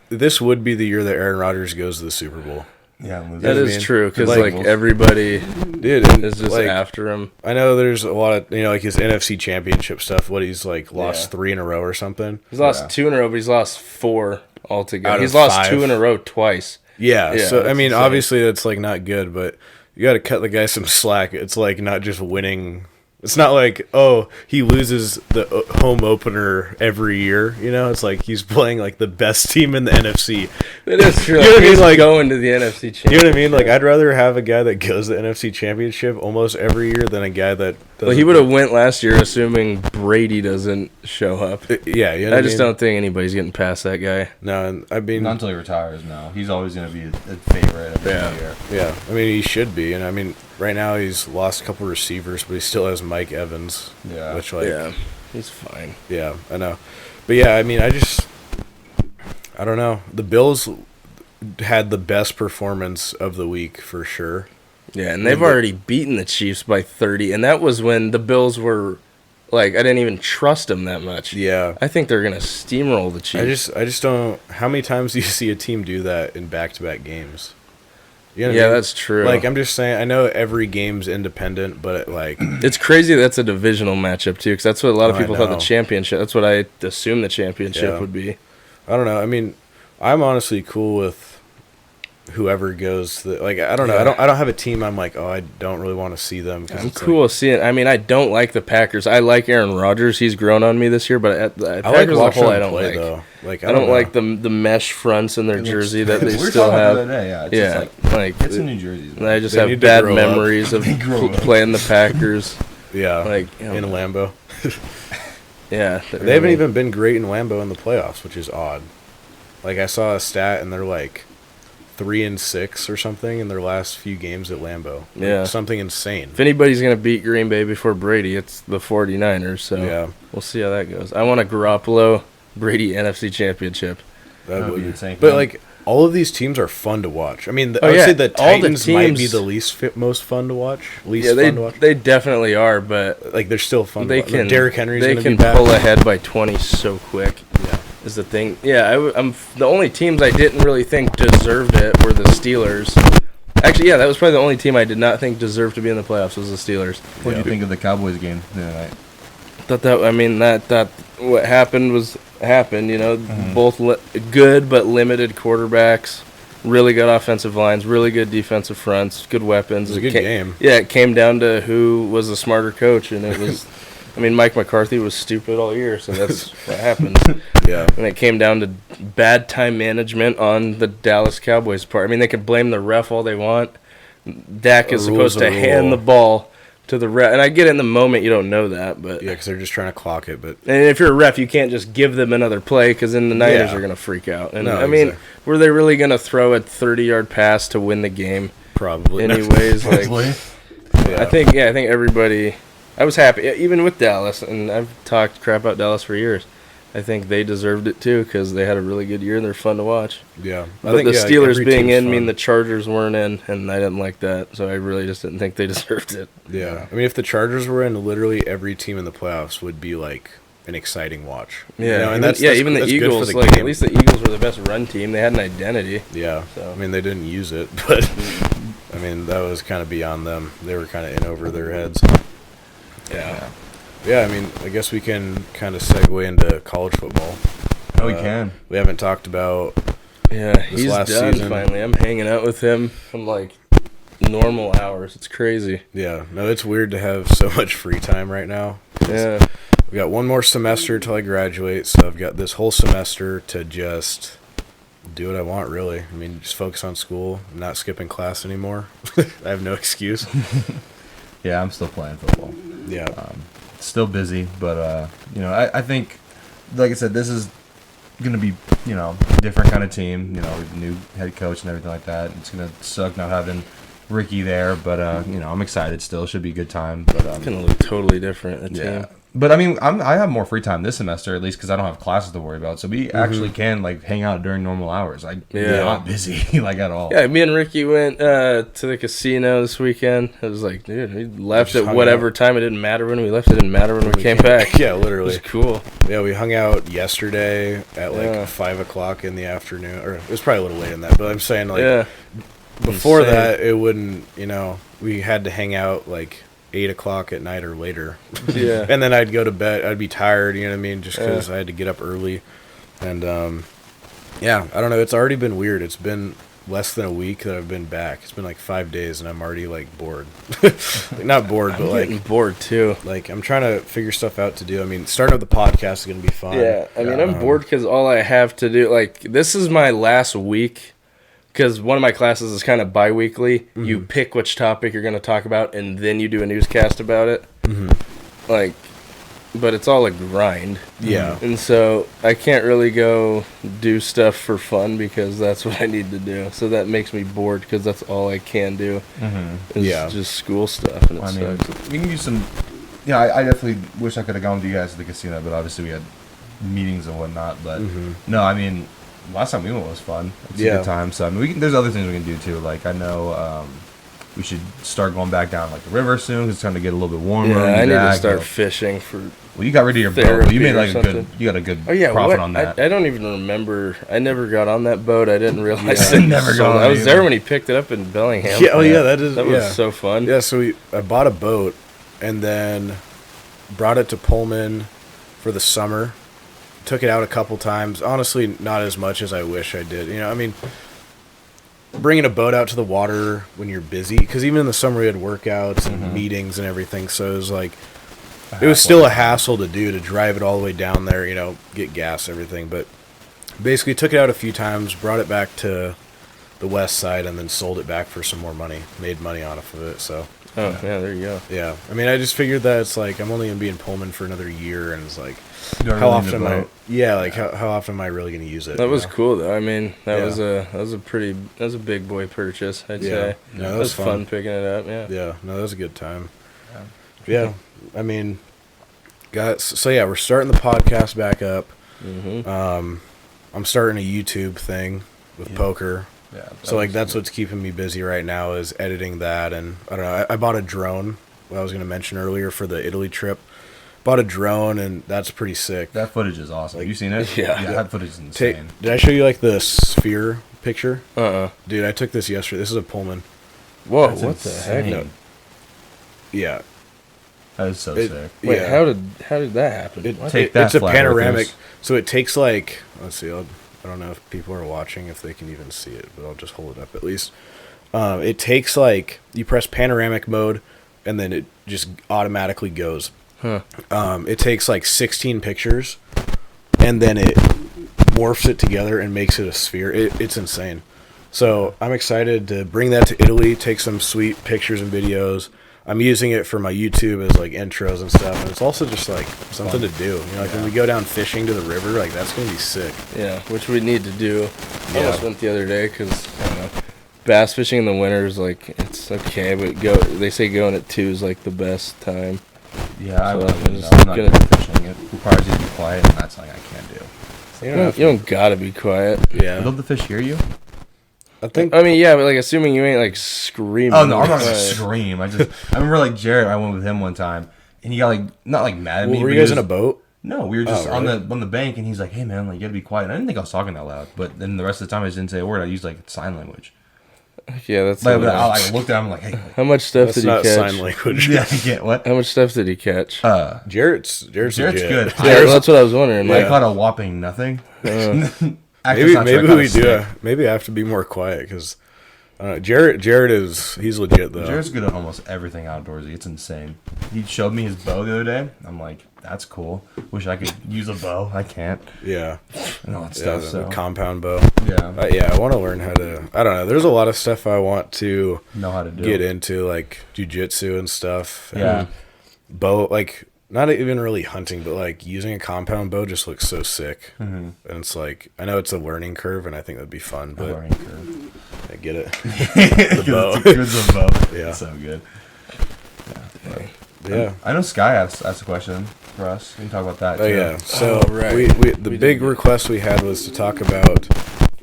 this would be the year that Aaron Rodgers goes to the Super Bowl. Yeah, I'm That I is mean, true because like- like everybody Dude, and, is just like, after him. I know there's a lot of, like his NFC championship stuff, what he's like lost Yeah. 3 in a row or something. He's lost Yeah. 2 in a row, but he's lost 4 altogether. Out of He's lost 5. 2 in a row twice. Yeah, Yeah, so I that's mean, insane. obviously that's like not good, but you got to cut the guy some slack. It's like not just winning. It's not like, oh, he loses the home opener every year. You know, it's like he's playing like the best team in the NFC. It is true. You know what I mean? He's Like- going to the NFC Championship. You know what I mean? Like, I'd rather have a guy that goes to the NFC Championship almost every year than a guy that doesn't. Well, he would have went last year, assuming Brady doesn't show up. Yeah, you know what I just mean? don't think anybody's getting past that guy. No, and I mean, Not until he retires. No, he's always gonna be a favorite every Yeah. year. yeah, I mean, he should be. And I mean, right now he's lost a couple receivers, but he still has Mike Evans. Yeah. Which, like, Yeah, he's fine. yeah, I know. But yeah, I mean, I don't know. The Bills had the best performance of the week for sure. Yeah, and they've already beaten the Chiefs by 30, and that was when the Bills were, like, I didn't even trust them that much. Yeah. I think they're going to steamroll the Chiefs. I just don't. How many times do you see a team do that in back-to-back games? You know what I Yeah, mean? that's true. Like, I'm just saying, I know every game's independent, but like, It's crazy that's a divisional matchup, too, because that's what a lot of I people thought the know. championship, that's what I assumed the championship Yeah. would be. I don't know. I mean, I'm honestly cool with whoever goes. Like, I don't know. Yeah. I don't have a team. I'm like, oh, I don't really want to see them. 'Cause I'm it's cool with seeing. I mean, I don't like the Packers. I like Aaron Rodgers. He's grown on me this year, but I Packers like as a watching whole, them I don't play like. though. Like, I don't know. like the mesh fronts in their jersey that they We were still talking about have. that the other day, Yeah, It's just like get some New Jerseys. and I just They have need to bad grow up. memories of grow up. playing the Packers. Yeah, Like, you know, in Lambeau. Yeah, They haven't even been great in Lambeau in the playoffs, which is odd. Like, I saw a stat, and they're like 3-6 or something in their last few games at Lambeau. Like, Yeah. something insane. If anybody's gonna beat Green Bay before Brady, it's the 49ers. So Yeah. we'll see how that goes. I want a Garoppolo Brady NFC Championship. That would be insane. But like all of these teams are fun to watch. I mean, I would yeah, say the all the Titans might be teams- the most fun to watch. Yeah, they definitely are, but Like they're still fun. they to watch. can. Like, Derrick Henry's They gonna can be back. pull ahead by 20 so quick. Yeah. Is the thing. Yeah, I'm the only teams I didn't really think deserved it were the Steelers. Actually, yeah, that was probably the only team I did not think deserved to be in the playoffs was the Steelers. What do you think of the Cowboys game the other night? That what happened was happened. You know, both good but limited quarterbacks, really good offensive lines, really good defensive fronts, good weapons. It was a good game. Yeah, it came down to who was the smarter coach, and it was. I mean, Mike McCarthy was stupid all year, so that's what happens. Yeah. And it came down to bad time management on the Dallas Cowboys part. I mean, they could blame the ref all they want. Dak is supposed to hand the ball to the ref. And I get it in the moment you don't know that. But Yeah, because they're just trying to clock it. But and if you're a ref, you can't just give them another play because then the Niners are going to freak out. And No, I mean, exactly. were they really going to throw a 30-yard pass to win the game? probably. Anyways, like Probably. I think everybody. I was happy, even with Dallas, and I've talked crap about Dallas for years. I think they deserved it too because they had a really good year and they're fun to watch. Yeah. But the Steelers every being team's in mean fun. the Chargers weren't in, and I didn't like that. So I really just didn't think they deserved it. Yeah. I mean, if the Chargers were in, literally every team in the playoffs would be like an exciting watch. Yeah, You know, and even the that's good for Eagles. the Like game. at least the Eagles were the best run team. They had an identity. Yeah. So. I mean, they didn't use it, but I mean, that was kind of beyond them. They were kind of in over their heads. Yeah. Yeah, I mean, I guess we can kind of segue into college football. Oh, we can. We haven't talked about. Yeah, he's last done season. finally. I'm hanging out with him. I'm like normal hours. It's crazy. Yeah, no, it's weird to have so much free time right now. Yeah. We got one more semester till I graduate, so I've got this whole semester to just do what I want, really. I mean, just focus on school, not skipping class anymore. I have no excuse. Yeah, I'm still playing football. Yeah. Still busy, but I think, like I said, this is gonna be a different kind of team. With new head coach and everything like that. It's gonna suck not having Ricky there, but I'm excited still. Should be a good time. But It's gonna look totally different. The yeah. team. But I mean, I have more free time this semester at least because I don't have classes to worry about. So we actually can like hang out during normal hours. I'm not busy like at all. Yeah, me and Ricky went to the casino this weekend. It was like, dude, we left just at hung whatever out. time. It didn't matter when we left. It didn't matter when we came back. Yeah, It literally. was cool. Yeah, we hung out yesterday at like Yeah. 5 o'clock in the afternoon. Or it was probably a little late in that, but I'm saying like Yeah. before Insane. that, it wouldn't, we had to hang out like 8 o'clock at night or later. Yeah. And then I'd go to bed. I'd be tired, you know what I mean? Just because Yeah. I had to get up early. And, yeah, I don't know. It's already been weird. It's been less than a week that I've been back. It's been like 5 days, and I'm already, like, bored. Like, not bored, but, Getting like, bored too. I'm trying to figure stuff out to do. I mean, starting up the podcast is going to be fun. Yeah, I mean, I'm bored because all I have to do, like, this is my last week. Because one of my classes is kind of bi-weekly. You pick which topic you're going to talk about, and then you do a newscast about it. Like, but it's all a grind. Yeah. And so I can't really go do stuff for fun because that's what I need to do. So that makes me bored because that's all I can do. Is Yeah. just school stuff, and it I mean, sucks. we can do some. Yeah, I definitely wish I could have gone with you guys to the casino, but obviously we had meetings and whatnot. But no, I mean, last time we went was fun. It's a Yeah. good time. So I mean, there's other things we can do too. Like I know we should start going back down like the river soon because it's starting to get a little bit warmer. Yeah, I need to back, start fishing for. Well, you got rid of your boat. therapy But you made or like a good. something. You got a good Oh yeah, profit what? on that. I don't even remember. I never got on that boat. I didn't realize. Yeah, it never so- got on I was it there either. when he picked it up in Bellingham. Yeah, oh, yeah, that is. That yeah. was so fun. Yeah, so I bought a boat and then brought it to Pullman for the summer. Took it out a couple times. Honestly, not as much as I wish I did. I mean, bringing a boat out to the water when you're busy, because even in the summer we had workouts and meetings and everything, so it was like, it was still a hassle to do, to drive it all the way down there, get gas, everything. But basically took it out a few times, brought it back to the west side, and then sold it back for some more money. Made money off of it, so. Oh yeah, there you go. Yeah, I mean, I just figured that it's like I'm only gonna be in Pullman for another year, and it's like, You don't how really need often a am I? boat. Yeah, like how often am I really gonna use it? That you was know? cool though. I mean, that Yeah. was a big boy purchase. I'd Yeah. say. Yeah, that It was was fun picking it up. Yeah. Yeah, no, that was a good time. Yeah, I mean, so yeah, we're starting the podcast back up. I'm starting a YouTube thing with poker. Yeah. So like that's what's keeping me busy right now is editing that, and I don't know. I bought a drone. What I was going to mention earlier for the Italy trip. Bought a drone, and that's pretty sick. That footage is awesome. Have you seen it? Yeah. That footage is insane. Did I show you like the sphere picture? Uh-uh. Dude, I took this yesterday. This is a Pullman. Whoa, That's what insane. the heck? Yeah. That is so It- sick. Wait, yeah. how did that happen? What? Take that, It's a flat panoramic, earthers. so it takes like let's see. I don't know if people are watching if they can even see it, but I'll just hold it up at least. It takes like you press panoramic mode, and then it just automatically goes. Huh. It takes like 16 pictures, and then it morphs it together and makes it a sphere. It's insane. So I'm excited to bring that to Italy, take some sweet pictures and videos. I'm using it for my YouTube as like intros and stuff, and it's also just like something to do. You know, like when we go down fishing to the river, like that's gonna be sick. Yeah, which we need to do. I Yeah. almost went the other day because I don't know. Bass fishing in the winter is like it's okay, but they say going at 2 is like the best time. Yeah, I So wouldn't I'm know. just I'm not gonna- good at fishing. It requires you to be quiet, and that's something I can't do. You don't gotta be quiet. Yeah, Don't the fish hear you? I think. I mean, yeah, but like assuming you ain't like screaming. Oh no, I'm not gonna quiet. scream. I remember like Jared. I went with him one time, and he got like not like mad at me. Well, were but you he guys in was- a boat? No, we were just Oh, on really? the bank, and he's like, "Hey man, like you gotta be quiet." And I didn't think I was talking that loud, but then the rest of the time I just didn't say a word. I used like sign language. Yeah, that's. Like I looked at him like, "Hey, How much stuff That's did he not catch? sign language. yeah, I get what?" How much stuff did he catch? Jarrett's Jared's legit. good. Yeah, that's what I was wondering. I Like, caught a whopping nothing. Maybe we do. Maybe I have to be more quiet because Jared he's legit though. Jared's good at almost everything outdoorsy. It's insane. He showed me his bow the other day. I'm like, that's cool. Wish I could use a bow. I can't. Yeah, And all that yeah, stuff. the So compound bow. yeah, Yeah, I want to learn how to. I don't know. There's a lot of stuff I want to know how to do. get into, like jujitsu and stuff. And Yeah. bow, like not even really hunting, but like using a compound bow just looks so sick. And it's like I know it's a learning curve, and I think that'd be fun. But Learning curve. I get it. The bow. Good as a bow. Yeah. So good. Yeah. I know Sky asked a question for us. We can talk about that. Oh too. yeah. So Oh, right. the We big did. request we had was to talk about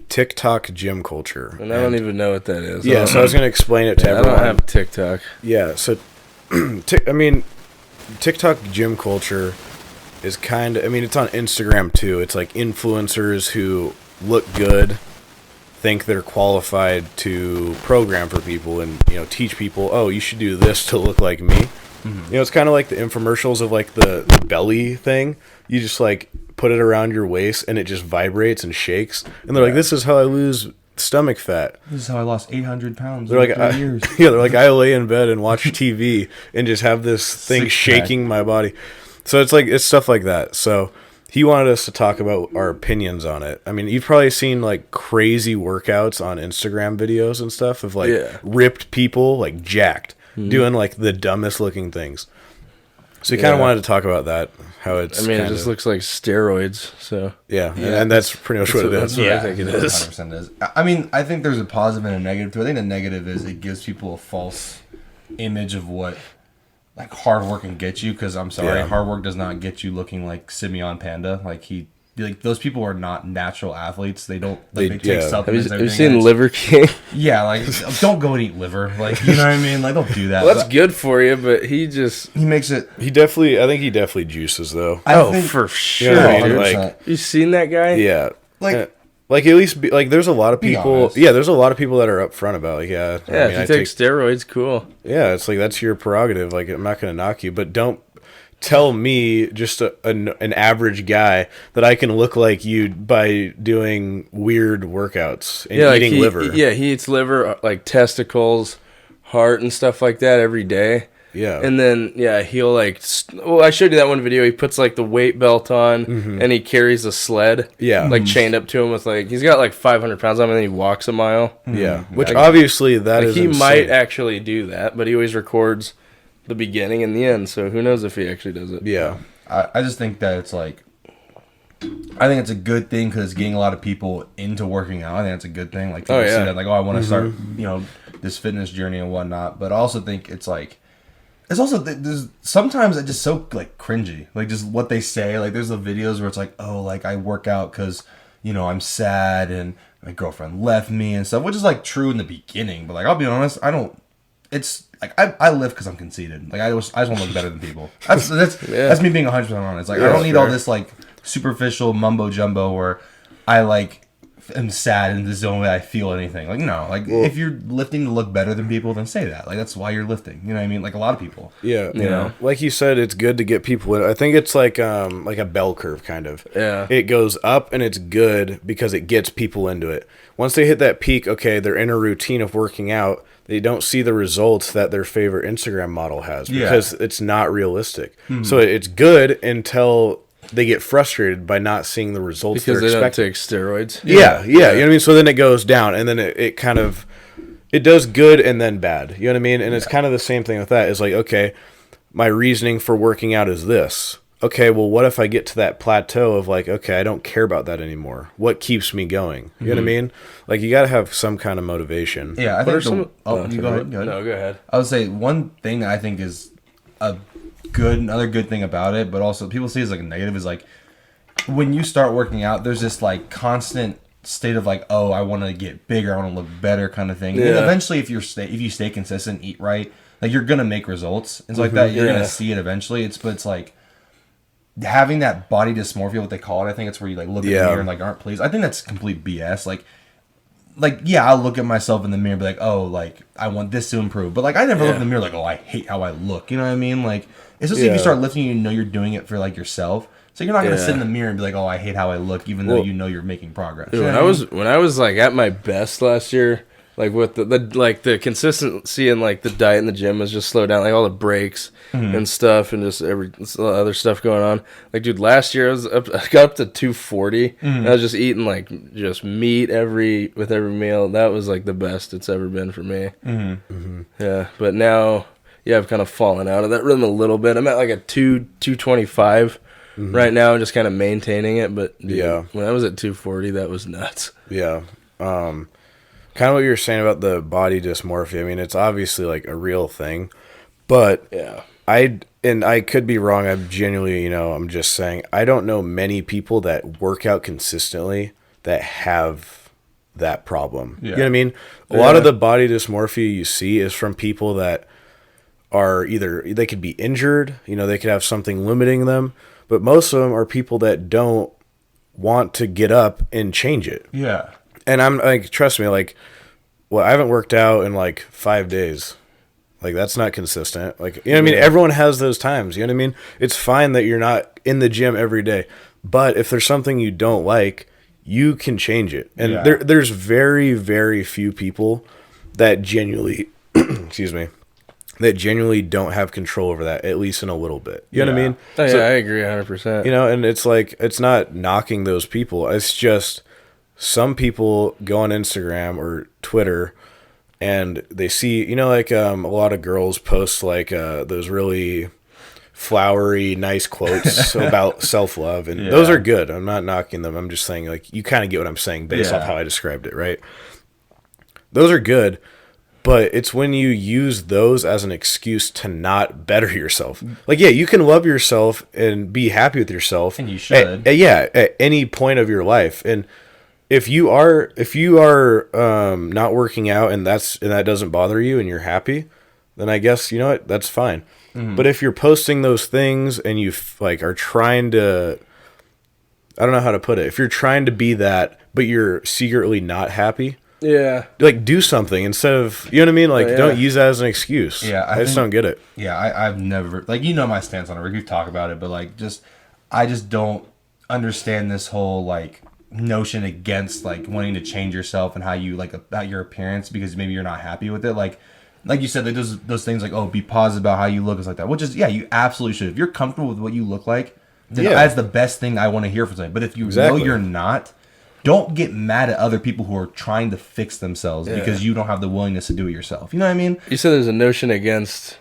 TikTok gym culture. and I don't even know what that is. Yeah, so I was gonna explain it to I everyone. don't have TikTok. Yeah, so TikTok gym culture is kind of, it's on Instagram too. It's like influencers who look good, think they're qualified to program for people and, teach people, oh, you should do this to look like me. It's kind of like the infomercials of like the belly thing. You just like put it around your waist and it just vibrates and shakes. And they're like, this is how I lose stomach fat. This is how I lost 800 pounds They're in like, 3 years. yeah, they're like, I lay in bed and watch TV and just have this thing Six-pack. shaking my body. So it's stuff like that. So he wanted us to talk about our opinions on it. I mean, you've probably seen like crazy workouts on Instagram videos and stuff of like ripped people, like jacked, doing like the dumbest looking things. So he kind of wanted to talk about that, how it's. It just looks like steroids. So yeah, and that's pretty much what it is. That's what I think it is. 100% is. I mean, I think there's a positive and a negative to it. I think the negative is it gives people a false image of what like hard work can get you. Because I'm sorry, Yeah. hard work does not get you looking like Simeon Panda. Like those people are not natural athletes. They don't. Like, they take yeah. Have supplements. you and seen everything. Liver King? Yeah, like don't go and eat liver. Like you know what I mean. Like don't do that. Well, that's But good for you, but he just. he makes it. I think he definitely juices though. I think, For You sure. know what I mean? dude. Like, You seen that guy? yeah, Like- like at least like there's a lot of Be people. honest. Yeah, there's a lot of people that are upfront about like Yeah, I if you take steroids, cool. yeah, it's like that's your prerogative. Like I'm not gonna knock you, but don't tell me just an average guy that I can look like you by doing weird workats and Like eating liver. Yeah, he eats liver, like testicles, heart, and stuff like that every day. Yeah. And then, he'll like, I showed you that one video. He puts like the weight belt on and he carries a sled. Yeah. Like chained up to him with like, he's got like 500 pounds on him and then he walks a mile. Yeah, which Like- obviously that Like is he insane. might actually do that, but he always records the beginning and the end. So who knows if he actually does it. Yeah, I just think that it's like, I think it's a good thing because it's getting a lot of people into working out. I think it's a good thing. Like people see that, like, oh, I want to start, this fitness journey and whatnot. But I also think it's like, it's also there's sometimes it's just so like cringy, like just what they say. Like there's the videos where it's like, oh, like I work out because I'm sad and my girlfriend left me and stuff, which is like true in the beginning. But like, I'll be honest, I don't. It's like I live because I'm conceited. Like I just want to look better than people. That's me being 100% honest. Like I don't need all this like superficial mumbo jumbo where I like am sad and this is the only way I feel anything. Like no, like if you're lifting to look better than people, then say that. Like that's why you're lifting. You know what I mean? Like a lot of people. Yeah, you know, like you said, it's good to get people in. I think it's like a bell curve kind of. Yeah, it goes up and it's good because it gets people into it. Once they hit that peak, okay, they're in a routine of working out. They don't see the results that their favorite Instagram model has because it's not realistic. So it's good until they get frustrated by not seeing the results because they're they expecting. don't take steroids. Yeah. You know what I mean? So then it goes down, and then it kind of it does good and then bad. You know what I mean? And it's kind of the same thing with that. It's like, okay, my reasoning for working out is this. Okay, well, what if I get to that plateau of like, okay, I don't care about that anymore. What keeps me going? You know what I mean? Like, you got to have some kind of motivation. Yeah, I think you go ahead. No, go ahead. I would say one thing I think is another good thing about it, but also people see it as like a negative, is like when you start working out, there's this like constant state of like, oh, I want to get bigger, I want to look better kind of thing. Yeah. And eventually, if you stay consistent, eat right, like you're gonna make results and like that. You're gonna see it eventually. But it's like having that body dysmorphia, what they call it. I think it's where you like look in the mirror and like aren't pleased. I think that's complete BS. Like yeah, I'll look at myself in the mirror and be like, oh, like I want this to improve. But like I never look in the mirror like, oh, I hate how I look. You know what I mean? Like especially if you start lifting, you know you're doing it for like yourself. So you're not gonna sit in the mirror and be like, oh, I hate how I look, even though you know you're making progress. Dude, when I was like at my best last year, like with the consistency and like the diet in the gym was just slowed down, like all the breaks and stuff and just every other stuff going on. Like dude, last year I got up to 240 and I was just eating like just meat with every meal. That was like the best it's ever been for me. Yeah, but now I've kind of fallen out of that rhythm a little bit. I'm at like a 225 right now, I'm just kind of maintaining it. But dude, when I was at 240, that was nuts. Yeah. Kind of what you were saying about the body dysmorphia. I mean, it's obviously like a real thing, but I could be wrong. I'm genuinely, I'm just saying, I don't know many people that work out consistently that have that problem. You know what I mean? A lot of the body dysmorphia you see is from people that are either, they could be injured, they could have something limiting them, but most of them are people that don't want to get up and change it. Yeah. And I'm like, trust me, like, well, I haven't worked out in like 5 days. Like, that's not consistent. Like, you know what I mean? Everyone has those times. You know what I mean? It's fine that you're not in the gym every day. But if there's something you don't like, you can change it. And there's very, very few people that genuinely, that genuinely don't have control over that, at least in a little bit. You know what I mean? Oh, yeah, I agree 100%. And it's like, it's not knocking those people. It's just some people go on Instagram or Twitter and they see, like a lot of girls post like those really flowery, nice quotes about self-love. And those are good. I'm not knocking them. I'm just saying, like, you kind of get what I'm saying based off how I described it, right? Those are good. But it's when you use those as an excuse to not better yourself. Like, yeah, you can love yourself and be happy with yourself. And you should. At any point of your life. And if you are not working out and that doesn't bother you and you're happy, then I guess, you know what, that's fine. But if you're posting those things and you like are trying to, I don't know how to put it. If you're trying to be that, but you're secretly not happy. Yeah. Like, do something instead of, you know what I mean? Like, don't use that as an excuse. Yeah. I just don't get it. Yeah, I've never, like, my stance on it. We've talked about it, but, like, I just don't understand this whole, like, notion against, like, wanting to change yourself and how you, like, about your appearance because maybe you're not happy with it. Like you said, like, those things, like, oh, be positive about how you look, is like that. Which is, yeah, you absolutely should. If you're comfortable with what you look like, then that's the best thing I want to hear from somebody. But if you know you're not, don't get mad at other people who are trying to fix themselves because you don't have the willingness to do it yourself. You know what I mean? You said there's a notion against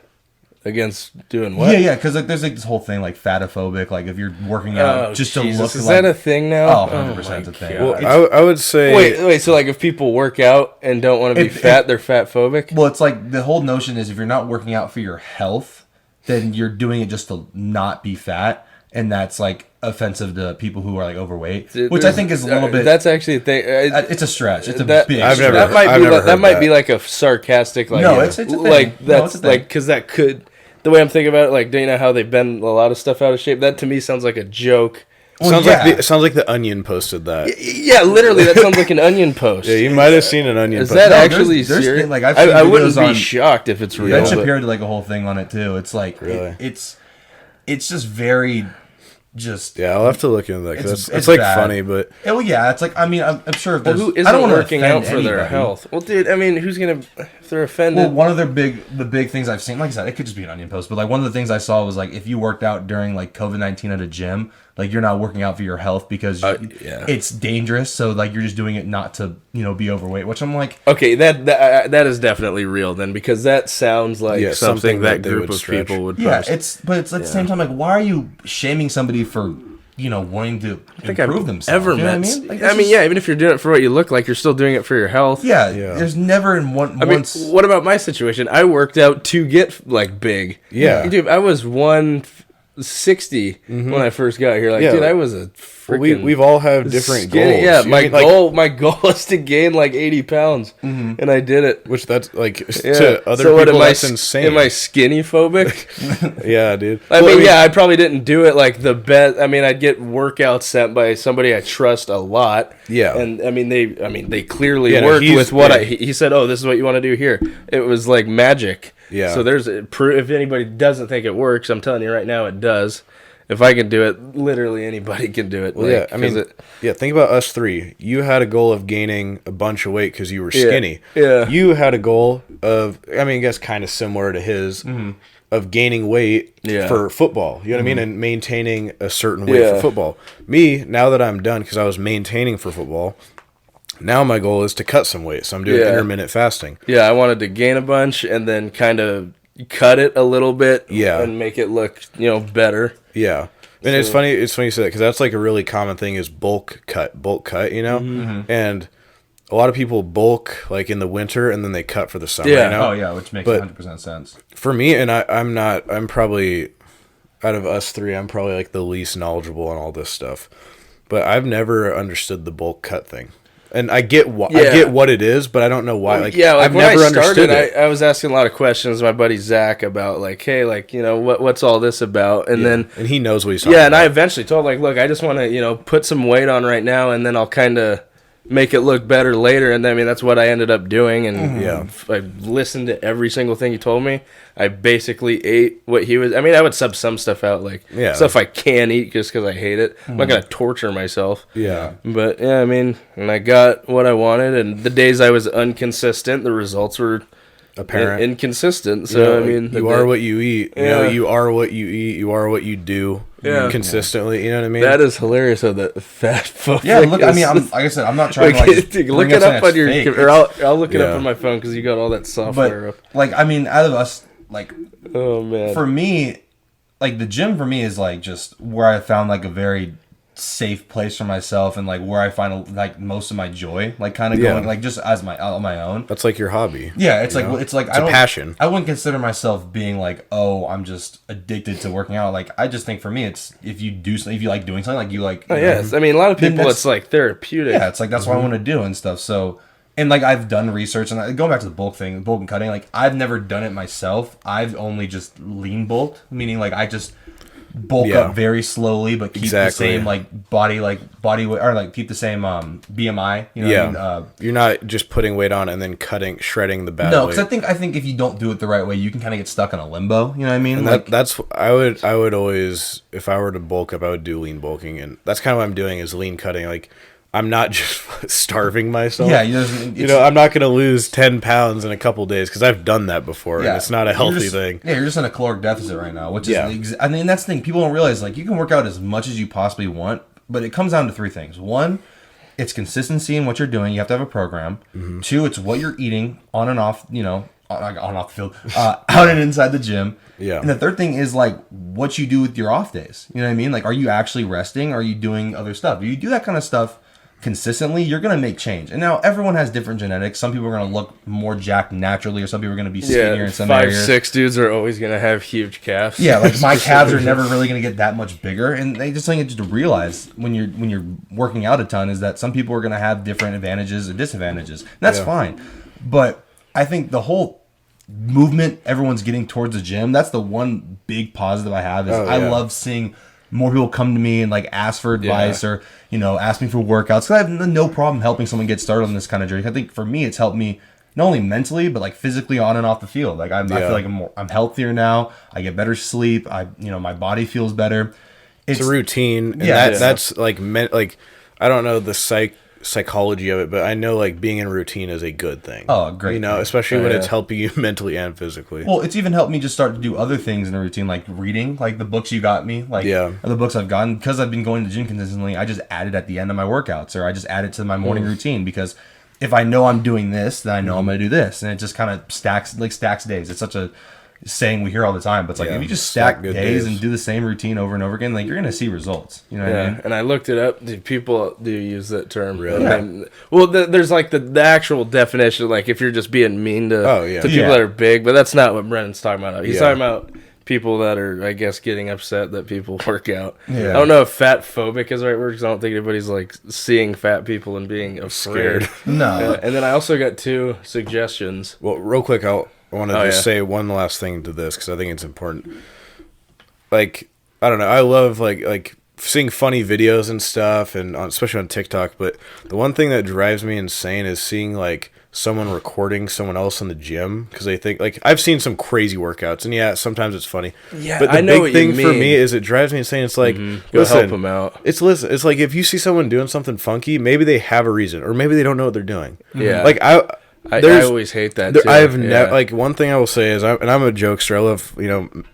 doing what? Yeah, because like there's like this whole thing like fatophobic, like if you're working out just to look. Is that a thing now? Oh, 100% a thing. Well, I would say. Wait. So like if people work out and don't want to be fat, they're fat phobic. Well, it's like the whole notion is if you're not working out for your health, then you're doing it just to not be fat. and that's like offensive to people who are like overweight, which I think is a little bit. That's actually a thing. It's a stretch. It's a big. I've stretch. never. That might be like a sarcastic. Like, No, it's a thing. like No, that's it's a thing. like because that could. The way I'm thinking about it, like, do you know how they bend a lot of stuff out of shape? That to me sounds like a joke. Well, Sounds like the Onion posted that. Yeah, literally, that sounds like an Onion post. Yeah, you might have seen an Onion Is post. that No, actually there's serious? thing- like, I've seen I wouldn't videos be on- shocked if it's real. Ben but- Shapiro did like a whole thing on it too. It's like Really? it's just very just. Yeah, I'll have to look into that because It's it's like bad. funny, but Oh yeah, it's like I mean I'm sure if Well, there's who I isn't don't wanna working out offend for their anybody. health? Well, dude, I mean, who's gonna if they're offended? Well, one of the big things I've seen, like I said, it could just be an Onion post, but like one of the things I saw was like if you worked out during like COVID-19 at a gym, like you're not working out for your health because yeah. it's dangerous. So like you're just doing it not to be overweight, which I'm like, Okay, that is definitely real then, because that sounds like Yeah, something something that that they group would of stretch. people would yeah, post. it's at the same time like why are you shaming somebody for wanting to improve themselves? Ever You know what met? I mean? Like, I mean, yeah. Even if you're doing it for what you look like, you're still doing it for your health. Yeah, Yeah. there's never in one I mean, once. what about my situation? I worked out to get like big. Yeah. Dude, I was 160 when I first got here. Like, Yeah. dude, I was a well, freaking. we've all have different skinny. goals. Yeah, You my mean, like, my goal is to gain like 80 pounds, and I did it. which that's like Yeah. to other So what, people am I that's s- insane. Am I skinny phobic? Yeah, dude. I mean, yeah, I probably didn't do it like the best. I mean, I'd get workouts sent by somebody I trust a lot. Yeah. and they clearly Yeah, no, worked he's- with what yeah. he said. Oh, this is what you want to do here. It was like magic. Yeah. So there's if anybody doesn't think it works, I'm telling you right now, it does. If I can do it, literally anybody can do it. Well, like, yeah, I mean, think about us three. You had a goal of gaining a bunch of weight because you were skinny. Yeah. You had a goal of, I mean, I guess kind of similar to his, of gaining weight Yeah. for football. You know what I mean? And maintaining a certain weight Yeah. for football. Me, now that I'm done, because I was maintaining for football, now my goal is to cut some weight. So I'm doing Yeah. intermittent fasting. yeah, I wanted to gain a bunch and then kind of cut it a little bit. Yeah. and make it look better. Yeah. And it's funny you say that because that's like a really common thing is bulk cut, you know? And a lot of people bulk like in the winter and then they cut for the summer, Yeah. you know? Oh yeah, which makes But- 100% sense. For me, and I'm probably, out of us three, I'm probably like the least knowledgeable on all this stuff. But I've never understood the bulk cut thing. And I get I Yeah. get what it is, but I don't know why. Like, yeah, like I've when never I understood started, it. I was asking a lot of questions to my buddy Zach about like, hey, like, what's all this about? And then And he knows what he's talking yeah, and about. I eventually told like, look, I just want to put some weight on right now, and then I'll kind of make it look better later. And then, I mean, that's what I ended up doing. And Yeah. I listened to every single thing he told me. I basically ate what he was. I mean, I would sub some stuff out, like stuff I can't eat just because I hate it. I'm not gonna torture myself. Yeah. But yeah, I mean, and I got what I wanted, and the days I was inconsistent, the results were Apparent. inconsistent. So You know, I like, mean, you are what you eat. You know, Yeah. you are what you eat. You are what you do. Yeah. Consistently. You know what I mean? that is hilarious. How the fat phobic. Yeah, look, I mean, is- like I said, I'm not trying to like look bring it up something on your, that's fake. or I'll look it Yeah. up on my phone because you got all that software But up. like, I mean, out of us, like Oh man, for me, like the gym for me is like just where I found like a very safe place for myself and like where I find like most of my joy, like kind of Yeah. going like just as on my own. That's like your hobby. Yeah, it's You like know? it's like It's I a don't, passion. I wouldn't consider myself being like, oh, I'm just addicted to working out. Like I just think for me, it's if you do something, if you like doing something, like you like. oh you know, yes, I mean a lot of Then people that's- it's like therapeutic. Yeah, it's like that's what I want to do and stuff. So, and like I've done research and going back to the bulk thing, bulk and cutting. Like I've never done it myself. I've only just lean bulked, meaning like I just bulk Yeah. up very slowly, but keep Exactly. the same like body weight or like keep the same BMI. You know Yeah. what I mean? You're not just putting weight on and then shredding the bad No, weight. because I think if you don't do it the right way, you can kind of get stuck in a limbo. You know what I mean? And Like that's I would always, if I were to bulk up, I would do lean bulking, and that's kind of what I'm doing is lean cutting. Like I'm not just starving myself. yeah, you know, I'm not gonna lose 10 pounds in a couple days because I've done that before, and it's not a healthy thing. Yeah, you're just in a caloric deficit right now, which is Yeah. I mean that's the thing people don't realize. Like you can work out as much as you possibly want, but it comes down to three things. One, it's consistency in what you're doing. You have to have a program. Mm-hmm. Two, it's what you're eating on and off. On and off the field, out and inside the gym. Yeah. And the third thing is like what you do with your off days. You know what I mean? Like, are you actually resting? Or are you doing other stuff? If you do that kind of stuff, consistently, you're going to make change. And now everyone has different genetics. Some people are going to look more jacked naturally, or some people are going to be skinnier in some areas. 5'6" dudes are always going to have huge calves. Yeah, like my calves are never really going to get that much bigger. And they just think to realize when you're working out a ton is that some people are going to have different advantages or disadvantages. And that's fine. But I think the whole movement everyone's getting towards the gym, that's the one big positive I have is I love seeing more people come to me and like ask for advice or, you know, ask me for workouts. 'Cause I have no problem helping someone get started on this kind of journey. I think for me, it's helped me not only mentally, but like physically on and off the field. Like I feel like I'm healthier now. I get better sleep. My body feels better. It's a routine. And that's like I don't know the psychology of it, but I know like being in routine is a good thing. Oh, great. You know, especially when it's helping you mentally and physically. Well, it's even helped me just start to do other things in a routine, like reading, like the books you got me, like the books I've gotten, because I've been going to the gym consistently. I just add it at the end of my workouts, or I just add it to my morning routine, because if I know I'm doing this, then I know I'm going to do this, and it just kind of stacks days. It's such a saying we hear all the time, but it's like if you just stack days and do the same routine over and over again, like you're gonna see results. You know what I mean? And I looked it up. People do use that term. Really? Well, there's like the actual definition, like if you're just being mean to people that are big, but that's not what Brennan's talking about. He's talking about people that are, I guess, getting upset that people work out. Yeah. I don't know if fat phobic is the right word, because I don't think anybody's like seeing fat people and being afraid. No. And then I also got 2 suggestions. Well, real quick, I want to just say one last thing to this, because I think it's important. Like, I don't know, I love like seeing funny videos and stuff, and especially on TikTok. But the one thing that drives me insane is seeing like someone recording someone else in the gym, because they think, like, I've seen some crazy workouts, and sometimes it's funny. Yeah, but the I know big thing for me is it drives me insane. It's like, listen, help them out. It's like if you see someone doing something funky, maybe they have a reason, or maybe they don't know what they're doing. Yeah, like I always hate that too. I've never, like, one thing I will say is, I'm a jokester. I love,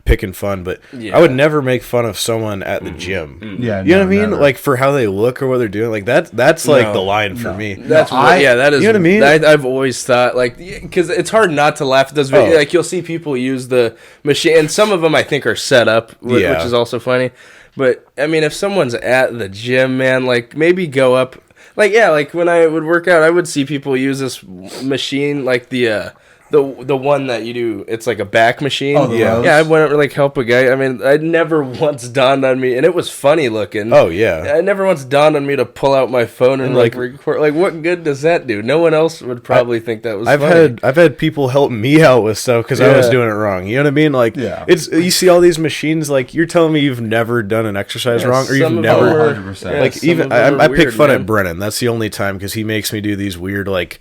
picking fun, but I would never make fun of someone at the gym. Yeah, you know what I mean? Never. Like, for how they look or what they're doing. Like, that's like the line for me. That's that is. You know what I mean? I've always thought, like, because it's hard not to laugh at those videos. Like, you'll see people use the machine, and some of them I think are set up, which is also funny. But I mean, if someone's at the gym, man, like, maybe go up. Like, like when I would work out, I would see people use this machine, like the one that you do. It's like a back machine. Oh, yeah. I went to like help a guy. I mean, it never once dawned on me, and it was funny looking. Oh yeah. It never once dawned on me to pull out my phone and like record. Like, what good does that do? No one else would probably think that was. I've had people help me out with stuff because I was doing it wrong. You know what I mean? Like, it's, you see all these machines. Like, you're telling me you've never done an exercise wrong, or you've never 100%. like, even I pick fun at Brennan. That's the only time, because he makes me do these weird, like,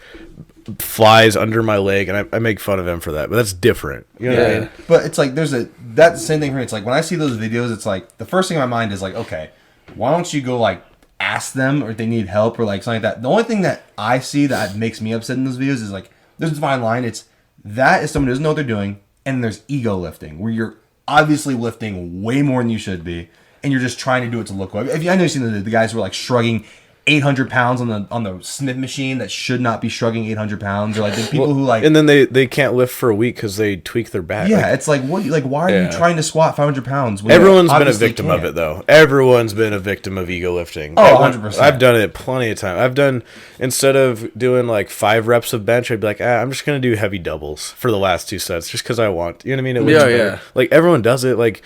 flies under my leg, and I make fun of him for that, but that's different. You know what I mean? But it's like that's the same thing for me. It's like when I see those videos, it's like the first thing in my mind is like, okay, why don't you go like ask them, or if they need help, or like something like that. The only thing that I see that makes me upset in those videos is like, there's a fine line. It's that is someone who doesn't know what they're doing, and there's ego lifting, where you're obviously lifting way more than you should be, and you're just trying to do it to look good. I know you've seen the guys who are like shrugging 800 pounds on the Smith machine that should not be shrugging 800 pounds, or like the people who like, and then they can't lift for a week because they tweak their back. Yeah, it's like, what? Like, why are you trying to squat 500 pounds? Everyone's been a victim of it, though. Everyone's been a victim of ego lifting. Oh, 100%. I've done it plenty of times. Instead of doing like 5 reps of bench, I'd be like, I'm just gonna do heavy doubles for the last 2 sets, just because I want. You know what I mean? It looks better. Like, everyone does it. Like,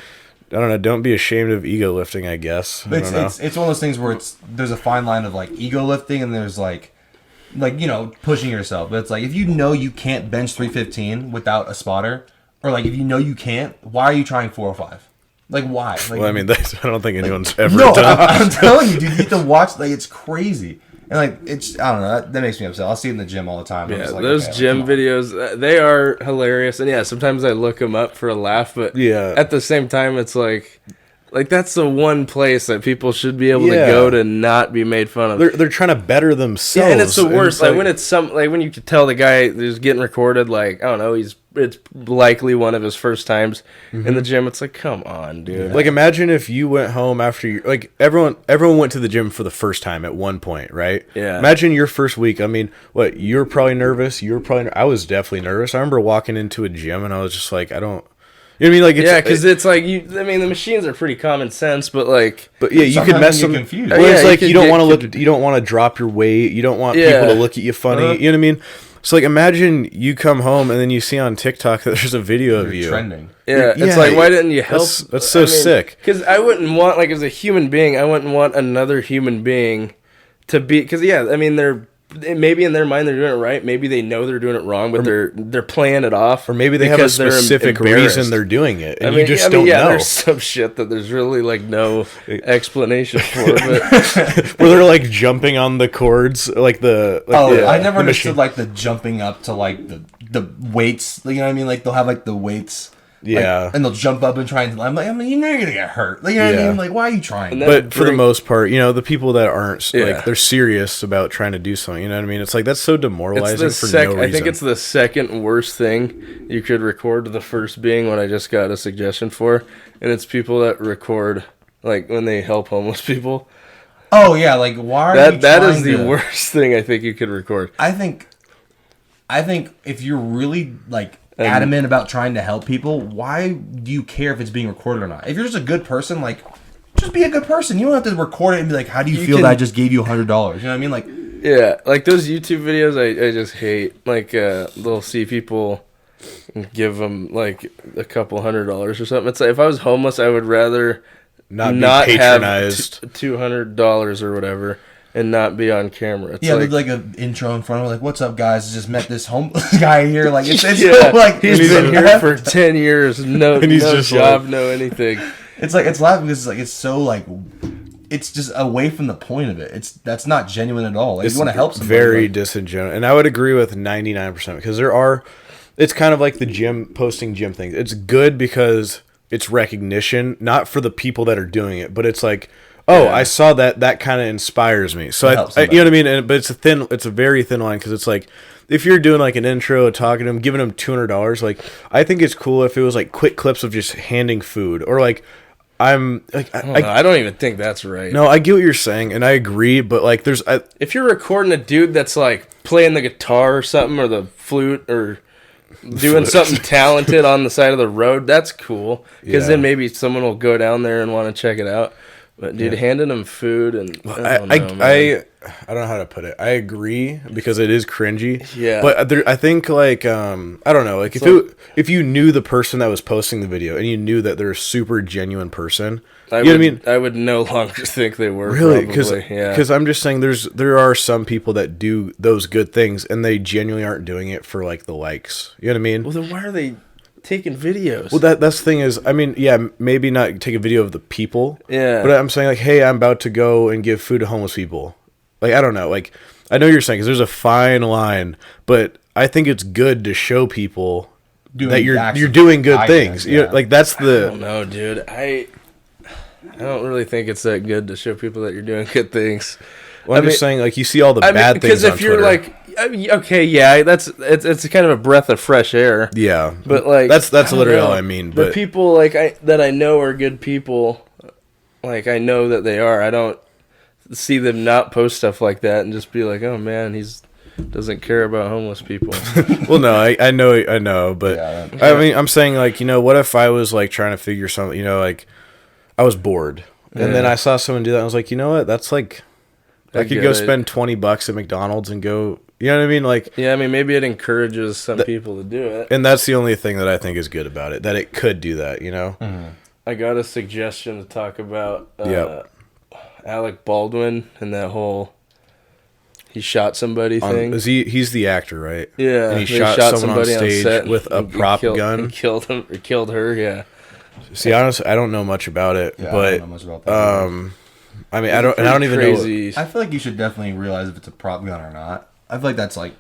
I don't know. Don't be ashamed of ego lifting, I guess. It's one of those things where there's a fine line of like ego lifting, and there's like pushing yourself. But it's like, if you know you can't bench 315 without a spotter, or like if you know you can't, why are you trying 405? Like, why? Like, well, I mean, I don't think anyone's ever no, done. I'm telling you, dude. You get to watch, like, it's crazy. And like, it's, I don't know, that makes me upset. I'll see it in the gym all the time. Yeah, like, those gym videos, they are hilarious. And sometimes I look them up for a laugh, but at the same time, it's like that's the one place that people should be able to go to not be made fun of. They're trying to better themselves. Yeah, and it's the worst. Like, when it's when you could tell the guy who's getting recorded, like, I don't know, it's likely one of his first times in the gym. It's like, come on, dude. Like, imagine if you went home after like, everyone went to the gym for the first time at one point, right? Yeah. Imagine your first week. I mean, you're probably nervous. I was definitely nervous. I remember walking into a gym and I was just like, You know what I mean? Like, Yeah, because it's like I mean, the machines are pretty common sense, but like, yeah, you could mess Sometimes you them. get confused. Well, Yeah, it's you like could you don't get want to look. You don't want to drop your weight. You don't want Yeah. people to look at you funny. Uh-huh. You know what I mean? So like, imagine you come home and then you see on TikTok that there's a video of you. Trending. yeah, Yeah, it's like, why didn't you help? that's so sick. Because I wouldn't want, like, as a human being, I wouldn't want another human being to be. Because yeah, I mean, maybe in their mind they're doing it right. Maybe they know they're doing it wrong, but they're playing it off. Or maybe they have a because they're specific embarrassed. reason they're doing it, and I mean, you just don't yeah, know. there's some shit that there's really like no explanation for, but Where they're like jumping on the cords, like the. Like Oh, the, I never the understood machine. like the jumping up to like the weights. You know what I mean? Like they'll have like the weights. like, Yeah. and they'll jump up and try and. I'm like, you're not gonna get hurt. Like, you know what I Yeah. mean? Like, why are you trying? And that- But for the most part, you know, the people that aren't Yeah. like they're serious about trying to do something. You know what I mean? It's like that's so demoralizing it's the for no reason. I think it's the second worst thing you could record. The first being what I just got a suggestion for, and it's people that record like when they help homeless people. Oh yeah, like why are you That is trying the to- worst thing I think you could record. I think if you're really like adamant about trying to help people, why do you care if it's being recorded or not? If you're just a good person, like just be a good person. You don't have to record it and be like, how do you feel can- that I just gave you $100? You know what I mean? Like, Yeah, like those YouTube videos, I just hate. Like they'll see people give them like a couple $100 or something. It's like if I was homeless, I would rather not be have patronized. $200 or whatever and not be on camera. It's yeah, like, like an intro in front of like, what's up, guys? I just met this homeless guy here. Like, it's yeah, like he's it's been here like- for 10 years, no, And he's no just job, like- no anything. It's like it's laughing because it's like it's so like it's just away from the point of it. That's not genuine at all. Like, It's you want to help somebody. very like, disingenuous, and I would agree with 99% because there are. It's kind of like the gym posting gym things. It's good because it's recognition, not for the people that are doing it, but it's like, oh, I saw that. That kind of inspires me. So helps you know what I mean. But it's a very thin line because it's like if you're doing like an intro, talking to them, giving them $200. Like I think it's cool if it was like quick clips of just handing food or like. I'm like I don't even think that's right. no, I get what you're saying, and I agree, but like, there's If you're recording a dude that's like playing the guitar or something or the flute or doing something talented on the side of the road, that's cool. Because Yeah. then maybe someone will go down there and want to check it out. But dude, handing them food and I don't know, man. I don't know how to put it. I agree because it is cringy. Yeah. But I think like I don't know, like if you knew the person that was posting the video and you knew that they're a super genuine person, you know what I mean? I would no longer think they were Really, probably. because I'm just saying there are some people that do those good things and they genuinely aren't doing it for like the likes. You know what I mean? Well, then why are they taking videos? Well, that's the thing is, I mean, yeah, maybe not take a video of the people. Yeah. But I'm saying like, hey, I'm about to go and give food to homeless people. Like, I don't know. Like, I know you're saying because there's a fine line, but I think it's good to show people Doing that you're actual doing good kindness, things. yeah. Like that's I don't the know, dude. I don't really think it's that good to show people that you're doing good things. well, I'm I just mean- saying like you see all the bad things because on if you're Twitter. like, I mean, okay, yeah, it's kind of a breath of fresh air. yeah, But like that's I don't literally know. all I mean. The But people that I know are good people, like I know that they are. I don't see them not post stuff like that and just be like, oh man, he's doesn't care about homeless people. well, no, I know, but Yeah, I mean, I'm saying like, you know, what if I was like trying to figure something, you know, like I was bored and then I saw someone do that. And I was like, you know what? That's like I could get go it. spend $20 at McDonald's and go. You know what I mean? Like, Yeah, I mean, maybe it encourages some people to do it. and that's the only thing that I think is good about it, that it could do that. You know? I got a suggestion to talk about Yep. Alec Baldwin and that whole he shot somebody thing. He's the actor, right? Yeah, And he they shot someone on somebody stage set with a and prop killed, gun. and killed him or killed her. Yeah, See, honestly, I don't know much about it, Yeah, I but don't know much about that. I mean, I don't even know. crazy. I feel like you should definitely realize if it's a prop gun or not. I feel like that's like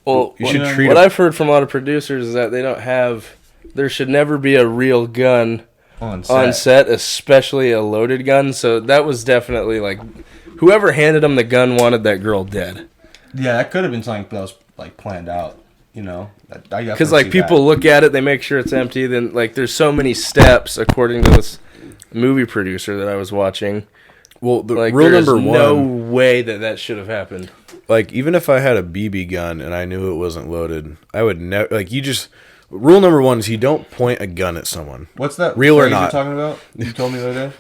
Well, You should what, treat what it- I've heard from a lot of producers is that they don't have. There should never be a real gun on set. on set, especially a loaded gun. So that was definitely like, whoever handed him the gun wanted that girl dead. Yeah, that could have been something that was like planned out. You know, Because like people look at it, they make sure it's empty. Then like there's so many steps according to this movie producer that I was watching. Well, the Like rule there's number one, no way that should have happened. like even if I had a BB gun and I knew it wasn't loaded, I would never like rule number 1 is you don't point a gun at someone. What's that Real or phrase not? you're talking about? You told me the other day.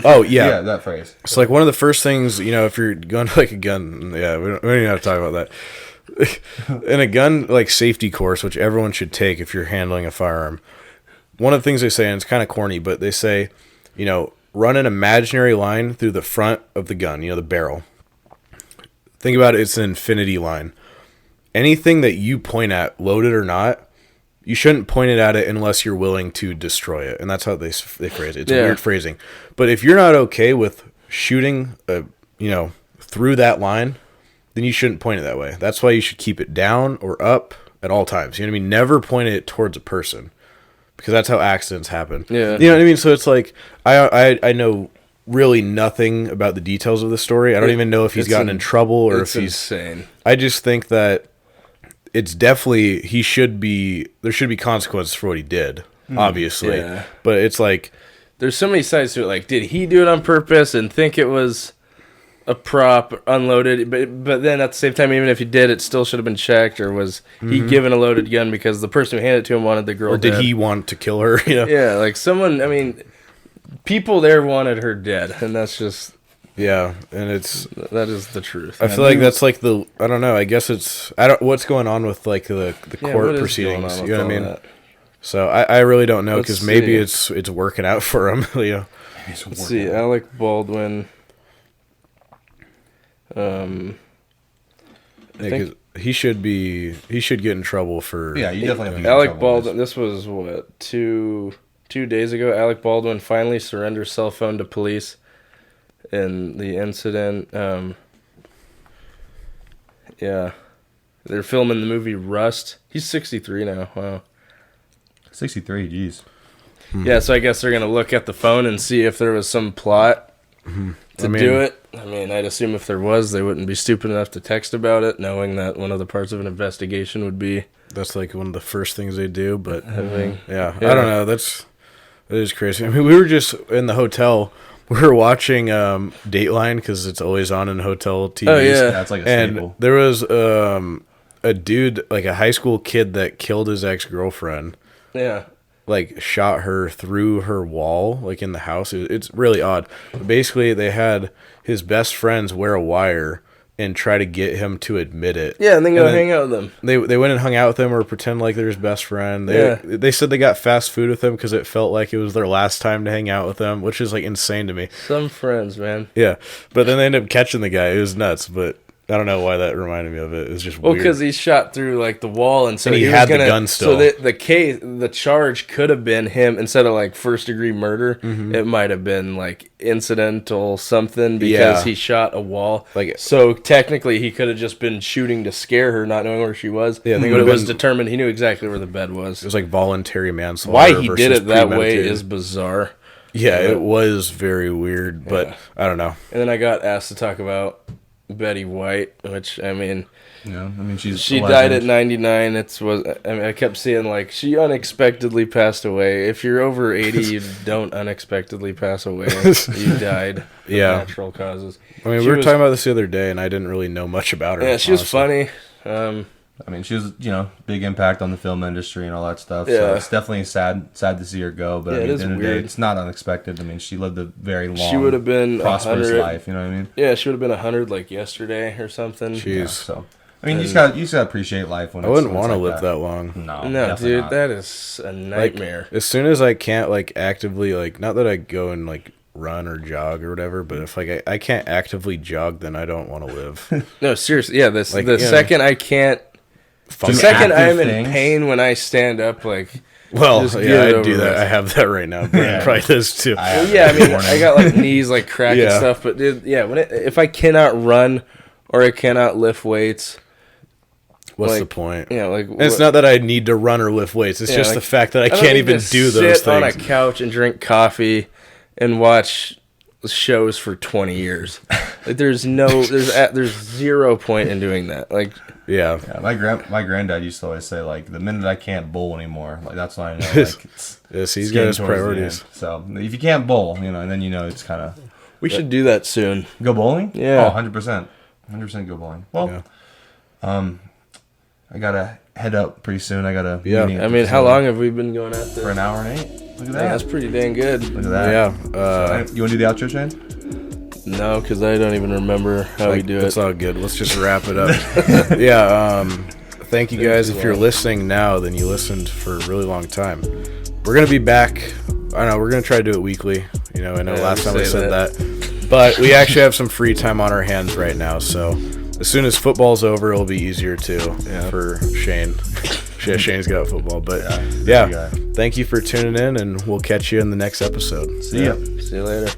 Oh, yeah. Yeah, that phrase. It's like one of the first things, if you're going to like a gun, yeah, we don't even have to talk about that. In a gun like safety course, which everyone should take if you're handling a firearm, one of the things they say, and it's kind of corny, but they say, run an imaginary line through the front of the gun, the barrel. Think about it, it's an infinity line. Anything that you point at, loaded or not, you shouldn't point it at it unless you're willing to destroy it. And that's how they phrase it. It's a weird phrasing. But if you're not okay with shooting, through that line, then you shouldn't point it that way. That's why you should keep it down or up at all times. You know what I mean? Never point it towards a person, because that's how accidents happen. Yeah. You know what I mean? So it's like, I know really nothing about the details of the story. I don't even know if he's gotten in trouble or if he's insane. I just think that it's definitely there should be consequences for what he did, obviously. Yeah. But it's like, There's so many sides to it. Like, did he do it on purpose and think it was a prop unloaded? But then at the same time, even if he did, it still should have been checked. Or was he given a loaded gun because the person who handed it to him wanted the girl or did dead? he want to kill her? Yeah, like someone. I mean, people there wanted her dead, and that's just Yeah, and that is the truth. I feel like that's like I don't know. I guess what's going on with like the Yeah, court what is proceedings. going on You with know what I all mean? that? So I really don't know, Let's because maybe see. it's working out for him. Let's see, Alec Baldwin. Yeah, 'cause he should get in trouble for. Yeah, you definitely have to get in Alec trouble with Baldwin. This was what 2 days ago. Alec Baldwin finally surrenders cell phone to police in the incident. Yeah, they're filming the movie Rust. He's 63 now. Wow. 63, geez. Yeah, so I guess they're gonna look at the phone and see if there was some plot to do it. I mean, I'd assume if there was, they wouldn't be stupid enough to text about it, knowing that one of the parts of an investigation would be That's like one of the first things they do, but having. yeah, I don't know. That is crazy. I mean, we were just in the hotel. We were watching Dateline, because it's always on in hotel TVs. Oh, yeah. That's like a And staple. there was a dude, like a high school kid, that killed his ex-girlfriend. Yeah. Like shot her through her wall, like in the house. It's really odd. But basically, they had his best friends wear a wire and try to get him to admit it. Yeah, and then go hang out with them. They went and hung out with him, or pretend like they're his best friend. They said they got fast food with him because it felt like it was their last time to hang out with him, which is like insane to me. Some friends, man. Yeah, but then they ended up catching the guy. It was nuts, but I don't know why that reminded me of it. It was just Well, weird. because he shot through like the wall, and so And he was had the gun still. So the charge could have been him instead of like 1st-degree murder. It might have been like incidental something because he shot a wall. Like, so technically, he could have just been shooting to scare her, not knowing where she was. Yeah, I think it but it would've was been- determined. He knew exactly where the bed was. it was like voluntary manslaughter. Why he did versus it that way premeditated. is bizarre. Yeah, it was very weird, but I don't know. And then I got asked to talk about Betty White, which I mean. Yeah, I mean, She died at 99. I kept seeing like she unexpectedly passed away. If you're over 80, you don't unexpectedly pass away. You died. From natural causes. I mean, we were talking about this the other day, and I didn't really know much about her. Yeah, she was honestly. funny. I mean, she was, big impact on the film industry and all that stuff. Yeah. So it's definitely sad to see her go. But Yeah, I mean, it at is the end of the day, weird. it's not unexpected. I mean, she lived a very long, She would have been prosperous 100. life. You know what I mean? Yeah, she would have been 100 like yesterday or something. Jeez. Yeah, so I mean, you just gotta appreciate life when I wouldn't want to live that long. No, No, definitely dude, not. that is a Like, nightmare. as soon as I can't like actively not that I go and like run or jog or whatever, but if like I can't actively jog, then I don't want to live. No, seriously. Yeah, the you second I can't. The Function. second Active I'm in things. pain when I stand up, like. Well, Just yeah, get it I do over that. with. I have that right now. Brandon Yeah. probably does too. Well, yeah, I mean, I got like knees like crack and Yeah. stuff, but dude, yeah, if I cannot run or I cannot lift weights, What's like, the point? yeah, like And it's not that I need to run or lift weights. It's Yeah, just like, the fact that I don't can't need even to do those sit on a things. couch and drink coffee and watch shows for 20 years. Like there's 0 point in doing that. Like Yeah. Yeah, my granddad used to always say, like, the minute I can't bowl anymore, like, that's when I know, like, it's Yes, he's getting got his towards the priorities. end. So, if you can't bowl, and then it's kind of... we should do that soon. Go bowling? Yeah. Oh, 100%. 100% go bowling. Well, Yeah. I got a head out pretty soon. I got a Yeah. meeting. I mean, how long have we been going at this? For an hour and 8. Look at that. That's pretty dang good. Look at that. Yeah. You want to do the outro, Shane? No, because I don't even remember how we do It's it. all good. Let's just wrap it up. Yeah. Thank you guys. If you're listening now, then you listened for a really long time. We're gonna be back. I don't know. We're gonna try to do it weekly. I know last time I said that, but we actually have some free time on our hands right now. So as soon as football's over, it'll be easier too for Shane. Shane's got football, but yeah. Thank you for tuning in, and we'll catch you in the next episode. See ya. See you later.